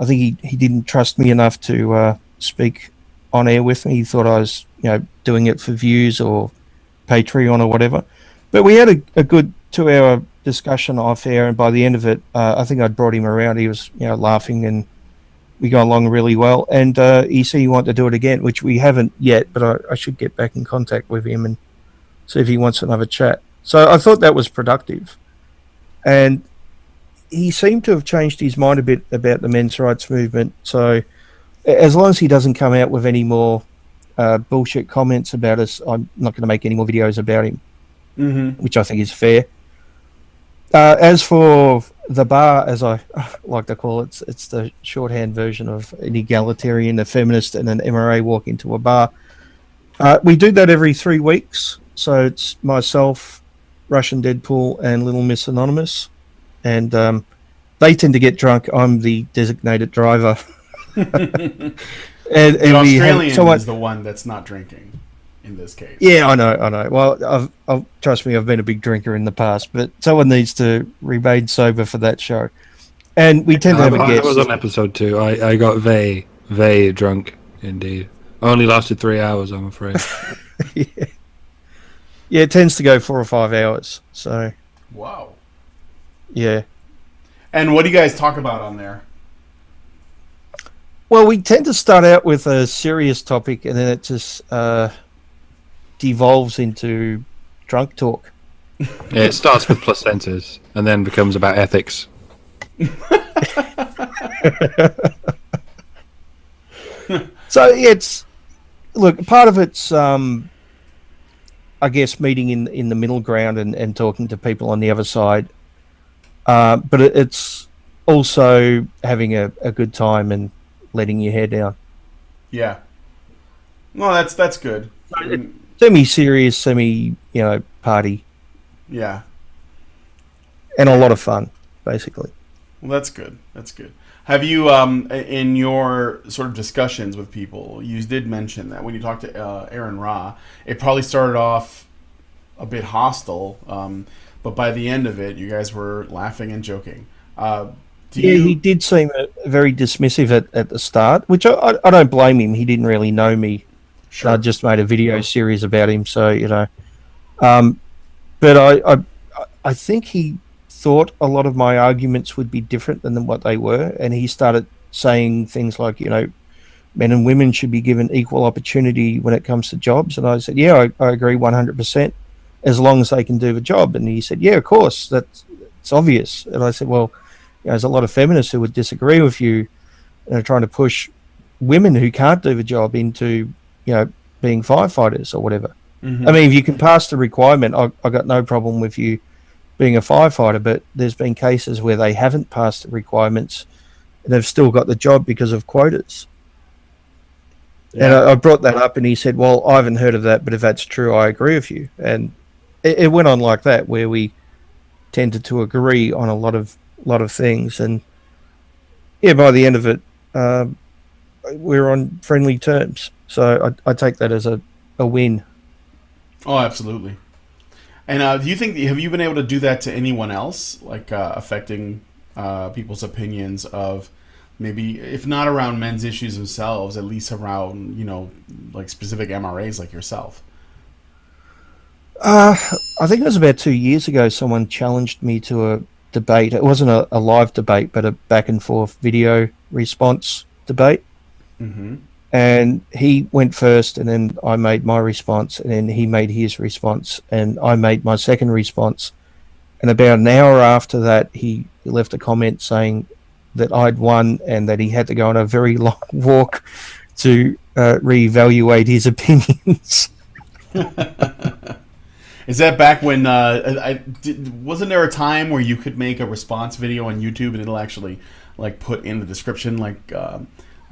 I think he didn't trust me enough to speak on air with me. He thought I was, doing it for views or Patreon or whatever. But we had a good 2-hour discussion off air, and by the end of it, I think I'd brought him around. He was, laughing, and we got along really well. And he said he wanted to do it again, which we haven't yet, but I should get back in contact with him and see if he wants another chat. So I thought that was productive. And he seemed to have changed his mind a bit about the men's rights movement. So as long as he doesn't come out with any more bullshit comments about us, I'm not going to make any more videos about him, which I think is fair. As for the bar, as I like to call it, it's the shorthand version of an egalitarian, a feminist, and an MRA walk into a bar. We do that every 3 weeks. So it's myself, Russian Deadpool, and Little Miss Anonymous. And they tend to get drunk. I'm the designated driver. and the Australian is the one that's not drinking in this case. Yeah, I know. Well, I've trust me, I've been a big drinker in the past, but someone needs to remain sober for that show. And we tend to have a guest. I was on episode 2. I got very drunk, indeed. I only lasted 3 hours, I'm afraid. Yeah, it tends to go 4 or 5 hours. So. Wow. Yeah. And what do you guys talk about on there? Well, we tend to start out with a serious topic, and then it just devolves into drunk talk. Yeah, it starts with placentas and then becomes about ethics. So it's part of it's I guess meeting in the middle ground and talking to people on the other side, but it's also having a good time and letting your hair down. Yeah. Well, that's good. Semi-serious, party. Yeah. And a lot of fun, basically. Well, that's good. That's good. Have you, in your sort of discussions with people, you did mention that when you talked to Aaron Ra, it probably started off a bit hostile, but by the end of it, you guys were laughing and joking. He did seem very dismissive at the start, which I don't blame him. He didn't really know me. Sure. I just made a video series about him, so but I think he thought a lot of my arguments would be different than what they were, and he started saying things like, men and women should be given equal opportunity when it comes to jobs. And I said, yeah, I agree 100%, as long as they can do the job. And he said, yeah, of course, it's obvious. And I said, well, there's a lot of feminists who would disagree with you and are trying to push women who can't do the job into, being firefighters or whatever. Mm-hmm. I mean, if you can pass the requirement, I got no problem with you being a firefighter, but there's been cases where they haven't passed the requirements and they've still got the job because of quotas. Yeah. And I brought that up, and he said, well, I haven't heard of that, but if that's true, I agree with you. And it went on like that, where we tended to agree on a lot of things. And yeah, by the end of it, we're on friendly terms. So I take that as a win. Oh, absolutely. And do you think, have you been able to do that to anyone else, like affecting people's opinions of maybe, if not around men's issues themselves, at least around, like specific MRAs like yourself? I think it was about 2 years ago. Someone challenged me to a debate. It wasn't a live debate, but a back and forth video response debate. Mm-hmm. And he went first, and then I made my response, and then he made his response, and I made my second response. And about an hour after that, he left a comment saying that I'd won and that he had to go on a very long walk to reevaluate his opinions. Is that back when wasn't there a time where you could make a response video on YouTube and it'll actually like put in the description like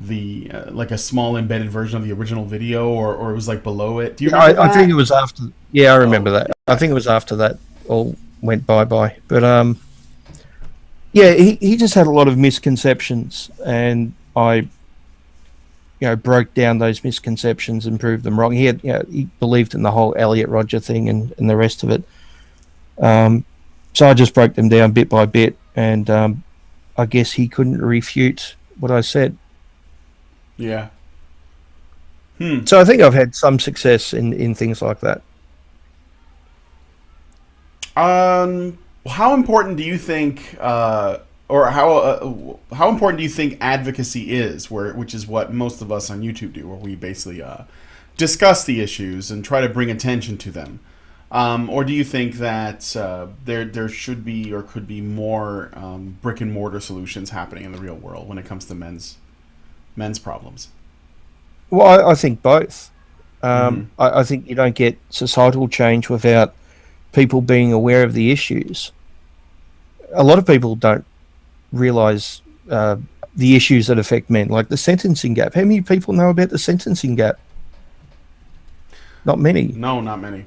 like a small embedded version of the original video, or it was like below it? Do you remember that? I think it was after. Yeah, I remember that. I think it was after that all went bye-bye. But yeah, he just had a lot of misconceptions, and I broke down those misconceptions and proved them wrong. He believed in the whole Elliot Rodger thing and the rest of it. So I just broke them down bit by bit, and I guess he couldn't refute what I said. Yeah. So I think I've had some success in things like that. How important do you think, or how important do you think advocacy is? Which is what most of us on YouTube do, where we basically discuss the issues and try to bring attention to them. Or do you think that there should be or could be more brick and mortar solutions happening in the real world when it comes to men's problems? Well, I think both. I think you don't get societal change without people being aware of the issues. A lot of people don't realize the issues that affect men, like the sentencing gap. How many people know about the sentencing gap? Not many. No, not many.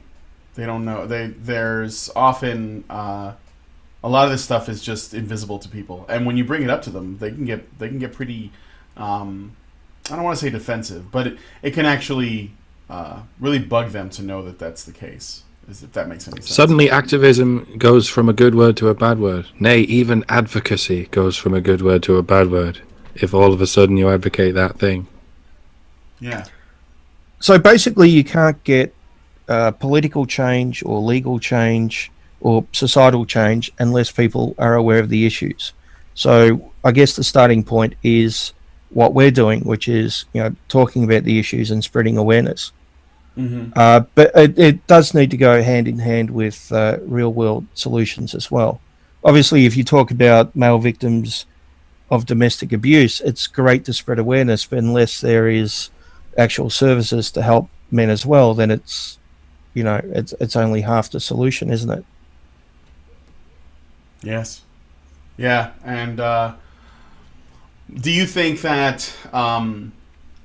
They don't know. There's often a lot of this stuff is just invisible to people, and when you bring it up to them, they can get pretty. I don't want to say defensive, but it can actually really bug them to know that that's the case. If that makes any sense. Suddenly, activism goes from a good word to a bad word. Nay, even advocacy goes from a good word to a bad word. If all of a sudden you advocate that thing. Yeah. So basically, you can't get political change or legal change or societal change unless people are aware of the issues. So I guess the starting point is what we're doing, which is talking about the issues and spreading awareness. Mm-hmm. But it does need to go hand in hand with real world solutions as well. Obviously, if you talk about male victims of domestic abuse, it's great to spread awareness, but unless there is actual services to help men as well, then it's only half the solution, isn't it? Yes. Yeah, and do you think that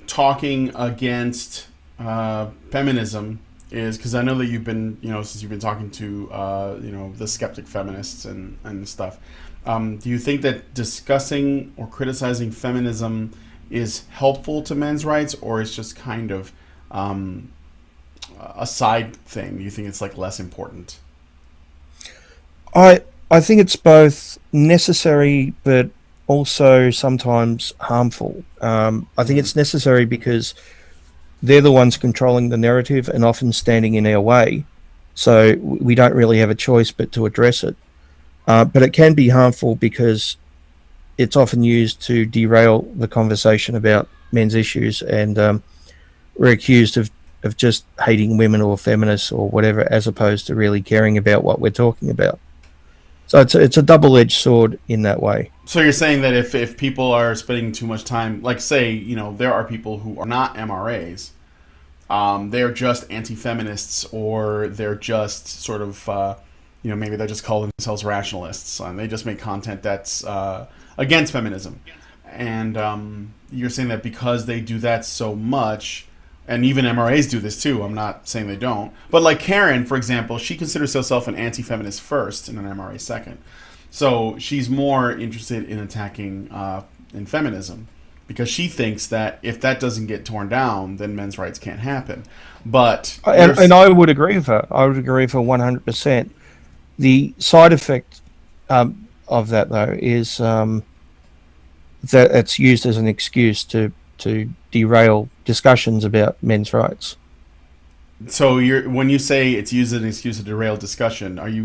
talking against feminism is, because I know that you've been, since you've been talking to, the skeptic feminists and stuff, do you think that discussing or criticizing feminism is helpful to men's rights, or it's just kind of a side thing? Do you think it's like less important? I think it's both necessary, but also sometimes harmful. I think it's necessary because they're the ones controlling the narrative and often standing in our way. So we don't really have a choice but to address it. But it can be harmful because it's often used to derail the conversation about men's issues, and we're accused of just hating women or feminists or whatever, as opposed to really caring about what we're talking about. So it's a double-edged sword in that way. So you're saying that if people are spending too much time, like say, there are people who are not MRAs, they're just anti-feminists, or they're just sort of, maybe they just call themselves rationalists, and they just make content that's against feminism. And you're saying that because they do that so much, and even MRAs do this too, I'm not saying they don't, but like Karen, for example, she considers herself an anti-feminist first and an MRA second. So she's more interested in attacking in feminism. because she thinks that if that doesn't get torn down, then men's rights can't happen. But and I would agree with her. I would agree with her 100%. The side effect of that, though, is that it's used as an excuse to derail discussions about men's rights. So when you say it's used as an excuse to derail discussion, do you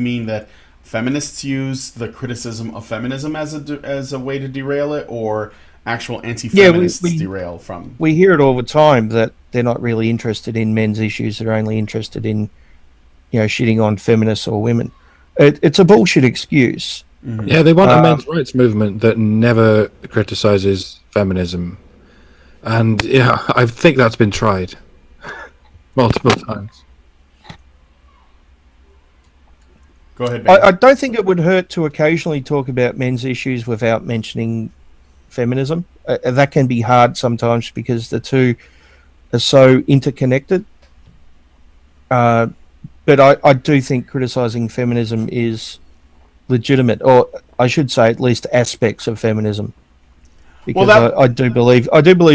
mean that feminists use the criticism of feminism as a way to derail it, or actual anti-feminists derail from? We hear it all the time that they're not really interested in men's issues; they're only interested in, shitting on feminists or women. It's a bullshit excuse. Mm-hmm. Yeah, they want a men's rights movement that never criticizes feminism, and I think that's been tried multiple times. Go ahead, Ben. I don't think it would hurt to occasionally talk about men's issues without mentioning feminism. That can be hard sometimes because the two are so interconnected. But I do think criticizing feminism is legitimate, or I should say at least aspects of feminism. Because I do believe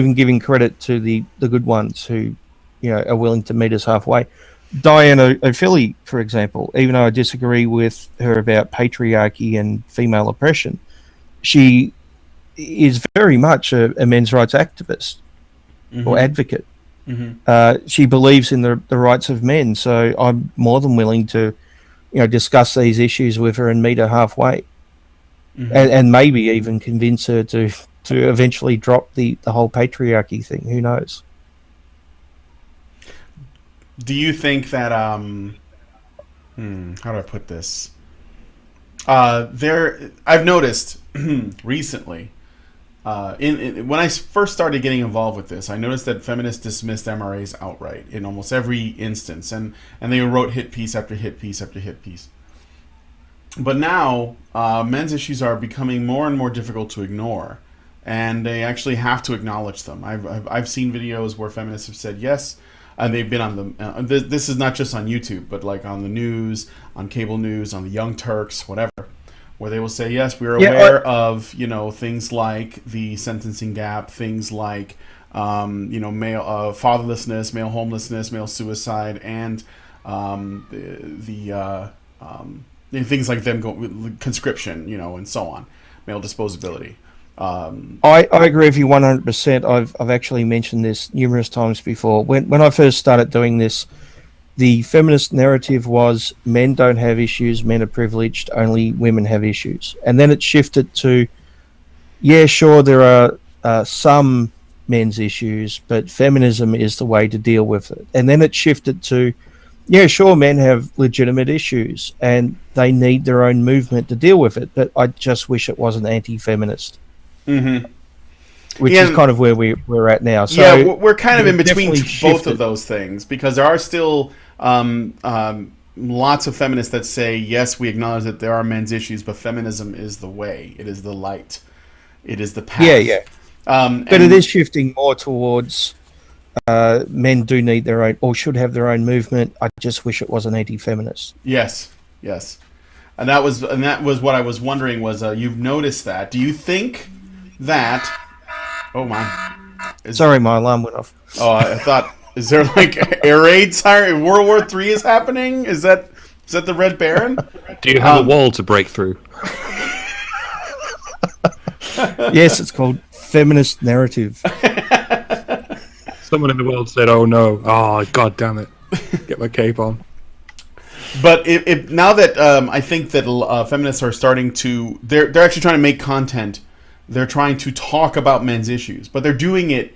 in giving credit to the good ones who are willing to meet us halfway. Diane O'Philly, for example, even though I disagree with her about patriarchy and female oppression, she is very much a men's rights activist or advocate. Mm-hmm. She believes in the rights of men, so I'm more than willing to discuss these issues with her and meet her halfway, and maybe even convince her to eventually drop the whole patriarchy thing. Who knows? Do you think that how do I put this? I've noticed recently, when I first started getting involved with this, I noticed that feminists dismissed MRAs outright in almost every instance, and they wrote hit piece after hit piece after hit piece. But now, men's issues are becoming more and more difficult to ignore, and they actually have to acknowledge them. I've seen videos where feminists have said yes. And they've been on the. This is not just on YouTube, but like on the news, on cable news, on the Young Turks, whatever, where they will say, "Yes, we are aware of things like the sentencing gap, things like male fatherlessness, male homelessness, male suicide, and the things like conscription, and so on, male disposability." I agree with you 100%. I've actually mentioned this numerous times before. When I first started doing this, the feminist narrative was men don't have issues, men are privileged, only women have issues. And then it shifted to, yeah, sure, there are some men's issues, but feminism is the way to deal with it. And then it shifted to, yeah, sure, men have legitimate issues and they need their own movement to deal with it, but I just wish it wasn't anti-feminist. Mm-hmm. Which is kind of where we're at now. So yeah, we're kind of in between both of those things, because there are still lots of feminists that say, yes, we acknowledge that there are men's issues, but feminism is the way. It is the light. It is the path. Yeah. But it is shifting more towards men do need their own, or should have their own movement. I just wish it wasn't anti-feminist. Yes. And that was what I was wondering was, you've noticed that. Do you think that... Oh my! Sorry, my alarm went off. Oh, I thought, is there like air raid siren? World War III is happening? Is that the Red Baron? Do you have a wall to break through? Yes, it's called feminist narrative. Someone in the world said, "Oh no! Oh god damn it! Get my cape on." But now that I think that feminists are starting to, they're actually trying to make content. They're trying to talk about men's issues, but they're doing it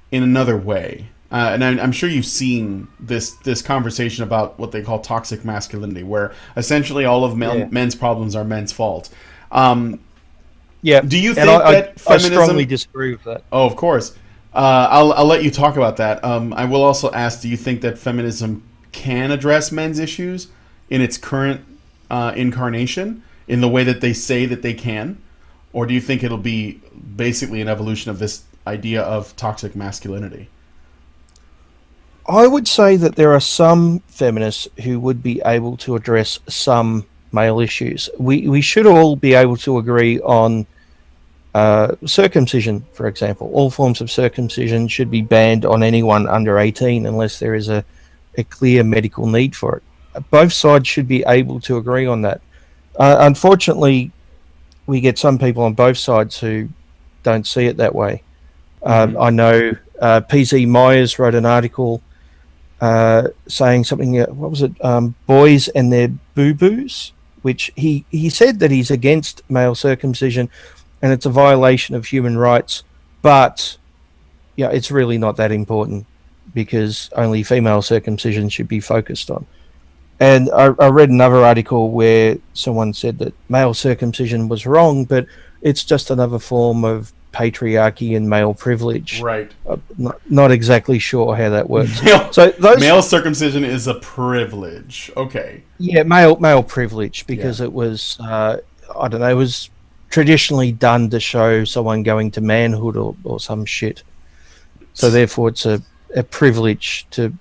in another way. And I'm sure you've seen this conversation about what they call toxic masculinity, where essentially all of men's problems are men's fault. Yeah. Do you think that feminism... I strongly disagree with that. Oh, of course. I'll let you talk about that. I will also ask, do you think that feminism can address men's issues in its current incarnation, in the way that they say that they can? Or do you think it'll be basically an evolution of this idea of toxic masculinity? I would say that there are some feminists who would be able to address some male issues. We should all be able to agree on Circumcision, for example. All forms of circumcision should be banned on anyone under 18 unless there is a clear medical need for it. Both sides should be able to agree on that. Unfortunately, we get some people on both sides who don't see it that way. I know PZ Myers wrote an article saying something, what was it, boys and their boo-boos, which he said that he's against male circumcision and it's a violation of human rights, but yeah, it's really not that important because only female circumcision should be focused on. And I read another article where someone said that male circumcision was wrong, but it's just another form of patriarchy and male privilege. Right. Not exactly sure how that works. Male circumcision is a privilege. Okay. Yeah, male privilege because it was I don't know, it was traditionally done to show someone going to manhood or some shit. So therefore, it's a privilege to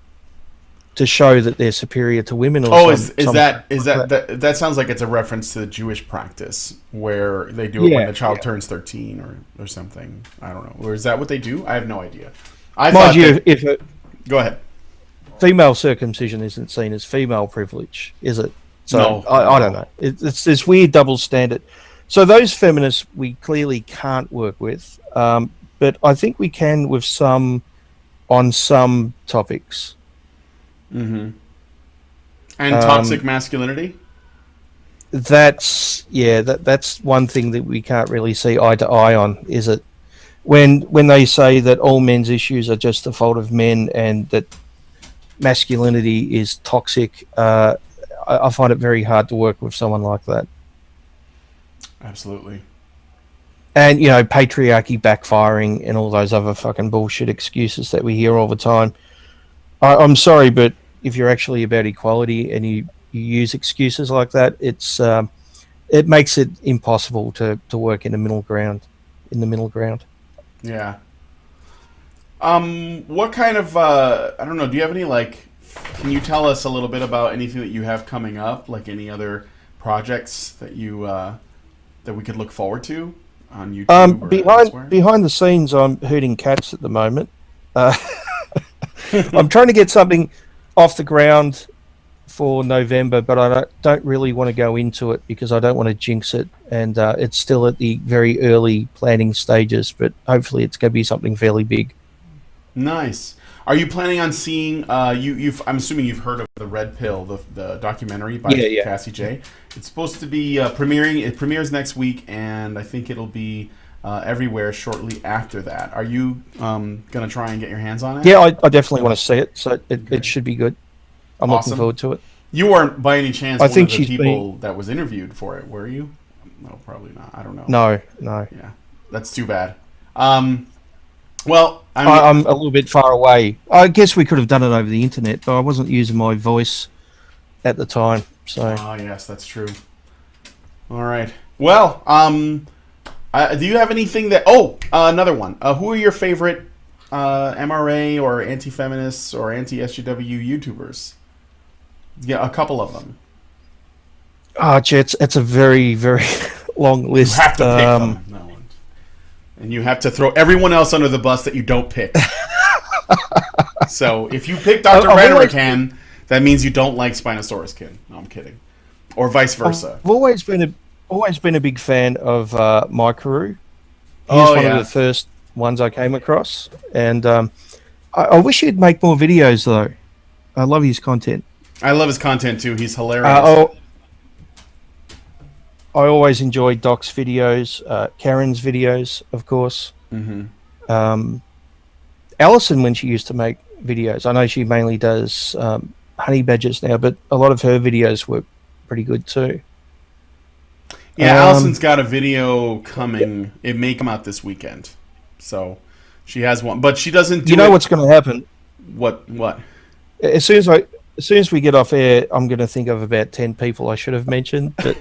show that they're superior to women. Or that sounds like it's a reference to the Jewish practice where they do it when the child turns 13 or something. I don't know. Or is that what they do? I have no idea. Go ahead. Female circumcision isn't seen as female privilege, is it? So no. I don't know. It's this weird double standard. So those feminists we clearly can't work with, but I think we can with on some topics. Mm-hmm. And toxic masculinity? That's one thing that we can't really see eye to eye on, is it? When they say that all men's issues are just the fault of men and that masculinity is toxic, I find it very hard to work with someone like that. Absolutely. And, patriarchy backfiring and all those other fucking bullshit excuses that we hear all the time. I'm sorry, but if you're actually about equality and you use excuses like that, it makes it impossible to work in the middle ground. Yeah. What kind of I don't know, do you have any can you tell us a little bit about anything that you have coming up, like any other projects that you that we could look forward to on YouTube or elsewhere? Behind the scenes, I'm herding cats at the moment. I'm trying to get something off the ground for November, but I don't really want to go into it because I don't want to jinx it, and it's still at the very early planning stages, but hopefully it's going to be something fairly big. Nice. Are you planning on seeing I'm assuming you've heard of The Red Pill, the documentary by Cassie J. It's supposed to be premiering. It premieres next week, and I think it'll be everywhere shortly after that. Are you going to try and get your hands on it? Yeah, I definitely want to see it, so it should be good. I'm looking forward to it. You weren't, by any chance, one of the people that was interviewed for it, were you? No, probably not. I don't know. No. Yeah, that's too bad. Well, I'm a little bit far away. I guess we could have done it over the internet, but I wasn't using my voice at the time. So. Yes, that's true. All right. Well, do you have anything that? Another one. Who are your favorite MRA or anti-feminists or anti-SJW YouTubers? Yeah, a couple of them. It's a very, very long list. You have to pick them. No. And you have to throw everyone else under the bus that you don't pick. So if you pick Dr. Rhetorican, that means you don't like Spinosaurus Kin. No, I'm kidding. Or vice versa. I've always been a big fan of Mikaru. He was one of the first ones I came across. And I wish he'd make more videos, though. I love his content. I love his content, too. He's hilarious. I always enjoy Doc's videos, Karen's videos, of course. Mm-hmm. Alison, when she used to make videos, I know she mainly does honey badgers now, but a lot of her videos were pretty good too. Yeah, Alison's got a video coming. It may come out this weekend, so she has one, but she doesn't. What's going to happen? What? As soon as we get off air, I'm going to think of about 10 people I should have mentioned. But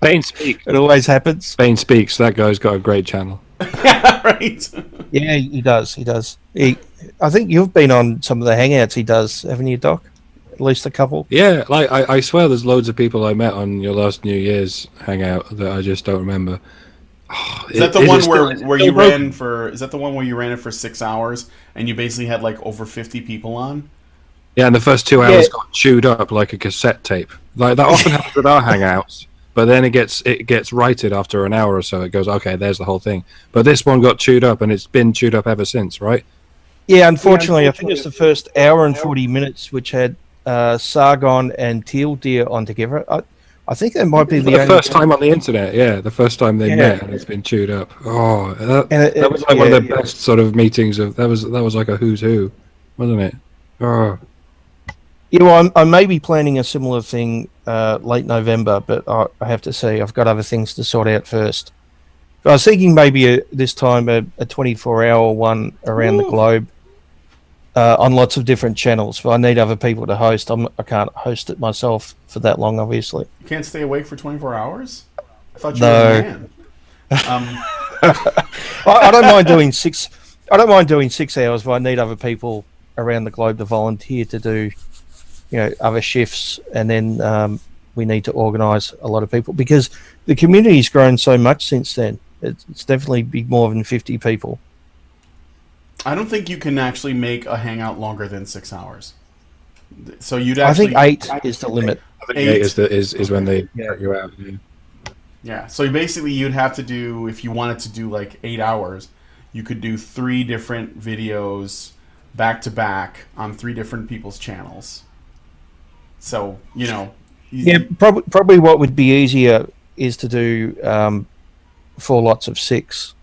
Bane speaks. It always happens. Bane speaks. That guy's got a great channel. Right. Yeah, he does. I think you've been on some of the hangouts he does, haven't you, Doc? At least a couple. Yeah, I swear there's loads of people I met on your last New Year's hangout that I just don't remember. Is that the one where you ran for? Is that the one where you ran it for 6 hours and you basically had like over 50 people on? Yeah, and the first 2 hours got chewed up like a cassette tape. Like that often happens with our hangouts, but then it gets righted after an hour or so. It goes, okay, there's the whole thing. But this one got chewed up, and it's been chewed up ever since, right? Yeah, unfortunately, I think it's the first hour and 40 minutes, which had Sargon and Teal Deer on together. I think that might be the first time on the internet. Yeah, the first time they met, and it's been chewed up. Oh, that was like one of the best sort of meetings of. That was like a who's who, wasn't it? Oh. Yeah, well, I may be planning a similar thing late November, but I have to say I've got other things to sort out first. But I was thinking maybe this time a 24-hour one around the globe on lots of different channels. But I need other people to host. I can't host it myself for that long, obviously. You can't stay awake for 24 hours? I thought you were a man. I don't mind doing 6. I don't mind doing 6 hours, but I need other people around the globe to volunteer to do, other shifts, and then we need to organise a lot of people because the community's grown so much since then. It's definitely big more than 50 people. I don't think you can actually make a hangout longer than 6 hours. So you'd actually. I think 8 is the limit. I think 8 is when they cut you out. Yeah. So basically, you'd have to do, if you wanted to do like 8 hours, you could do 3 different videos back to back on 3 different people's channels. So probably what would be easier is to do 4 lots of 6,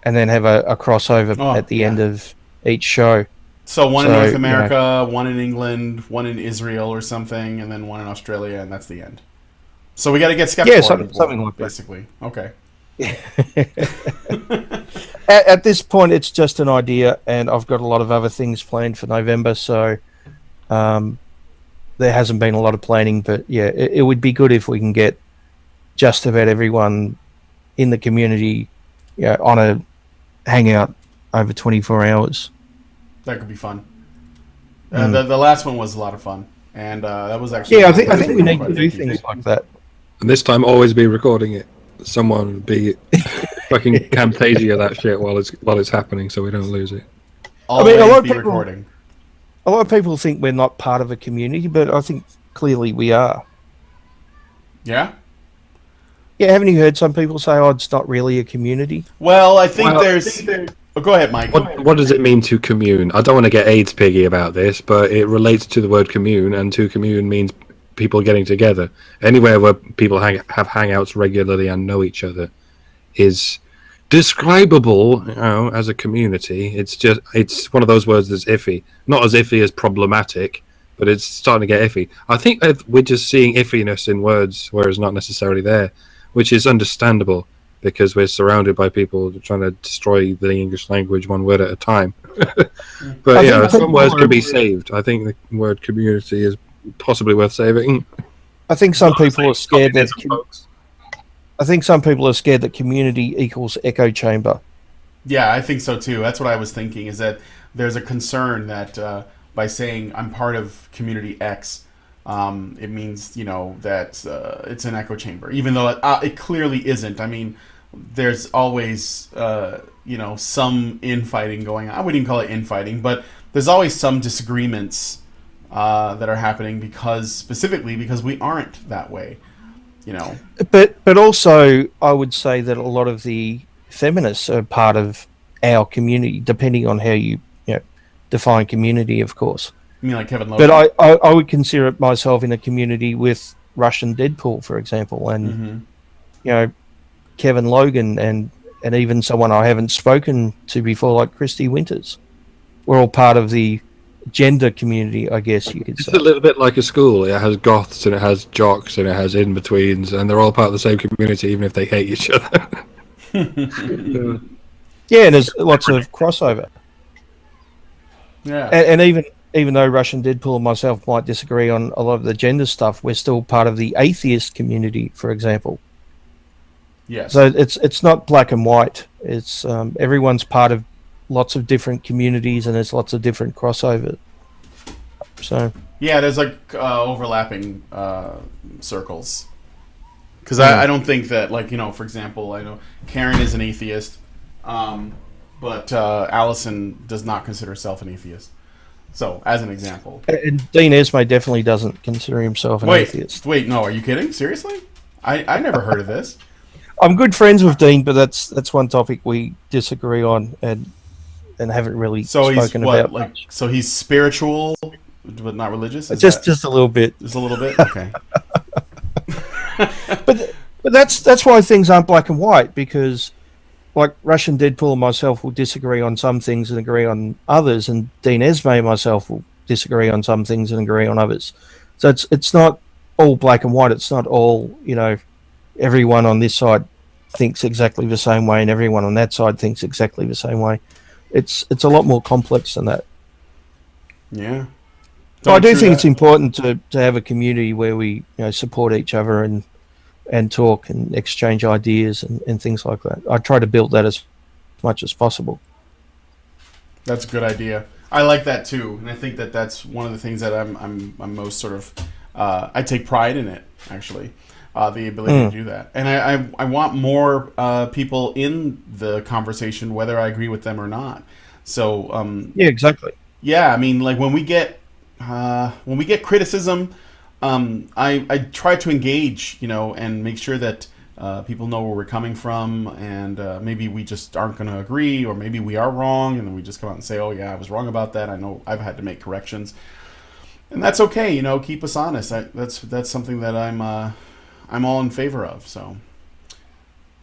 and then have a crossover at the end of each show. So one in North America, one in England, one in Israel or something, and then one in Australia, and that's the end. So we got to get Skeptical. Yeah, something like basically. Okay. At this point, it's just an idea, and I've got a lot of other things planned for November, so there hasn't been a lot of planning. But yeah, it would be good if we can get just about everyone in the community on a hangout over 24 hours. That could be fun. The last one was a lot of fun, and that was actually. Yeah, I think we need to do things like that. And this time, always be recording it. Someone be fucking Camtasia that shit while it's happening, so we don't lose it. Always a lot of people recording. A lot of people think we're not part of a community, but I think clearly we are. Yeah. Yeah, haven't you heard some people say, "Oh, it's not really a community"? Well, I think there's. Oh, go ahead, Mike. What does it mean to commune? I don't want to get AIDS piggy about this, but it relates to the word commune, and to commune means people getting together. Anywhere where people have hangouts regularly and know each other is describable, as a community. It's one of those words that's iffy. Not as iffy as problematic, but it's starting to get iffy. I think that we're just seeing iffiness in words where it's not necessarily there, which is understandable because we're surrounded by people trying to destroy the English language one word at a time. But some words can be saved. I think the word community is possibly worth saving. I think some people are scared that. I think some people are scared that community equals echo chamber. Yeah, I think so too. That's what I was thinking. Is that there's a concern that by saying I'm part of community X, it means that it's an echo chamber, even though it clearly isn't. I mean, there's always some infighting going on. I wouldn't even call it infighting, but there's always some disagreements that are happening specifically because we aren't that way. But also, I would say that a lot of the feminists are part of our community, depending on how you define community, of course. You mean like Kevin Logan? But I would consider myself in a community with Russian Deadpool, for example, and Kevin Logan, and even someone I haven't spoken to before, like Christy Winters. We're all part of the gender community, I guess you could say. It's a little bit like a school. It has goths and it has jocks and it has in-betweens, and they're all part of the same community, even if they hate each other. Yeah, and there's lots of crossover. Yeah. And even though Russian Deadpool and myself might disagree on a lot of the gender stuff, we're still part of the atheist community, for example. Yes. So it's not black and white. It's everyone's part of lots of different communities, and there's lots of different crossover. So yeah, there's like overlapping circles. Because I don't think that, like, for example, I know Karen is an atheist, but Allison does not consider herself an atheist. So, as an example. And Dean Esme definitely doesn't consider himself an atheist. Wait, no, are you kidding? Seriously? I never heard of this. I'm good friends with Dean, but that's one topic we disagree on and haven't really spoken about. So he's spiritual, but not religious? Just a little bit. Just a little bit? Okay. But that's why things aren't black and white, because like Russian Deadpool and myself will disagree on some things and agree on others, and Dean Esme and myself will disagree on some things and agree on others. So it's not all black and white. It's not all, everyone on this side thinks exactly the same way and everyone on that side thinks exactly the same way. It's a lot more complex than that. Yeah. So I do think it's important to have a community where we support each other and talk and exchange ideas and things like that. I try to build that as much as possible. That's a good idea. I like that too, and I think that that's one of the things that I'm most sort of I take pride in it, actually, the ability to do that. And I want more people in the conversation, whether I agree with them or not. So yeah, exactly. Yeah, I mean, like when we get criticism, I try to engage, and make sure that people know where we're coming from, and maybe we just aren't going to agree, or maybe we are wrong, and then we just come out and say, "Oh yeah, I was wrong about that. I know I've had to make corrections," and that's okay. Keep us honest. That's something that I'm all in favor of. So,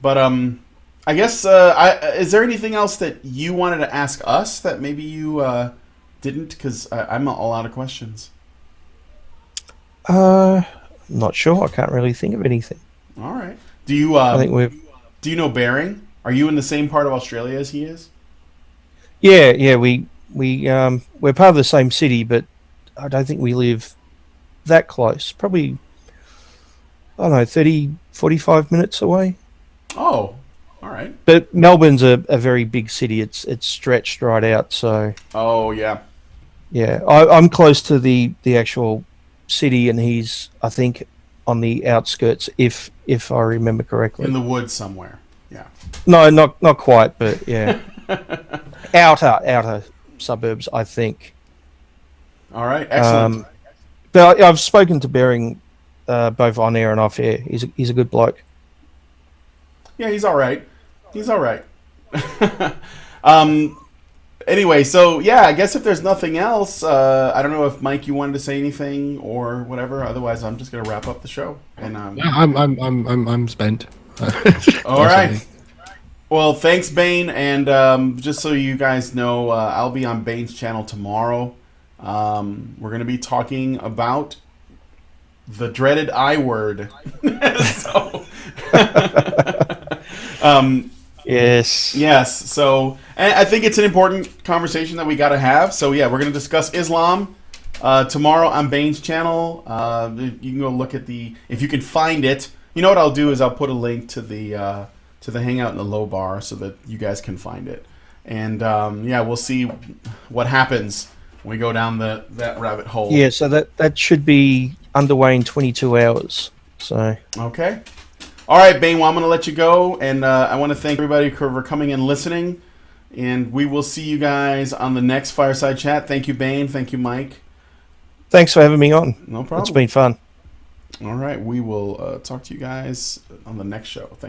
but I guess is there anything else that you wanted to ask us that maybe you didn't? Because I'm all out of questions. Not sure. I can't really think of anything. All right. Do you? I think Do you know Bering? Are you in the same part of Australia as he is? Yeah. We're part of the same city, but I don't think we live that close. Probably, I don't know, 30, 45 minutes away. Oh, all right. But Melbourne's a very big city. It's stretched right out. So. Oh yeah. Yeah, I'm close to the actual city, and he's, I think, on the outskirts, if I remember correctly. In the woods somewhere. Yeah. No, not quite, but yeah, outer suburbs, I think. All right, excellent. But I've spoken to Bering both on air and off air. He's a good bloke. Yeah, he's all right. Anyway, so yeah, I guess if there's nothing else, I don't know if Mike, you wanted to say anything or whatever. Otherwise, I'm just gonna wrap up the show. And yeah, I'm spent. All right. Well, thanks, Bane, and just so you guys know, I'll be on Bane's channel tomorrow. We're gonna be talking about the dreaded I word. So, Yes. So, and I think it's an important conversation that we got to have. So, yeah, we're going to discuss Islam tomorrow on Bane's channel. You can go look at if you can find it. You know what I'll do is I'll put a link to the hangout in the low bar so that you guys can find it. And yeah, we'll see what happens when we go down that rabbit hole. Yeah. So that should be underway in 22 hours. So. Okay. All right, Bane, well, I'm going to let you go, and I want to thank everybody for coming and listening, and we will see you guys on the next Fireside Chat. Thank you, Bane. Thank you, Mike. Thanks for having me on. No problem. It's been fun. All right, we will talk to you guys on the next show. Thank you.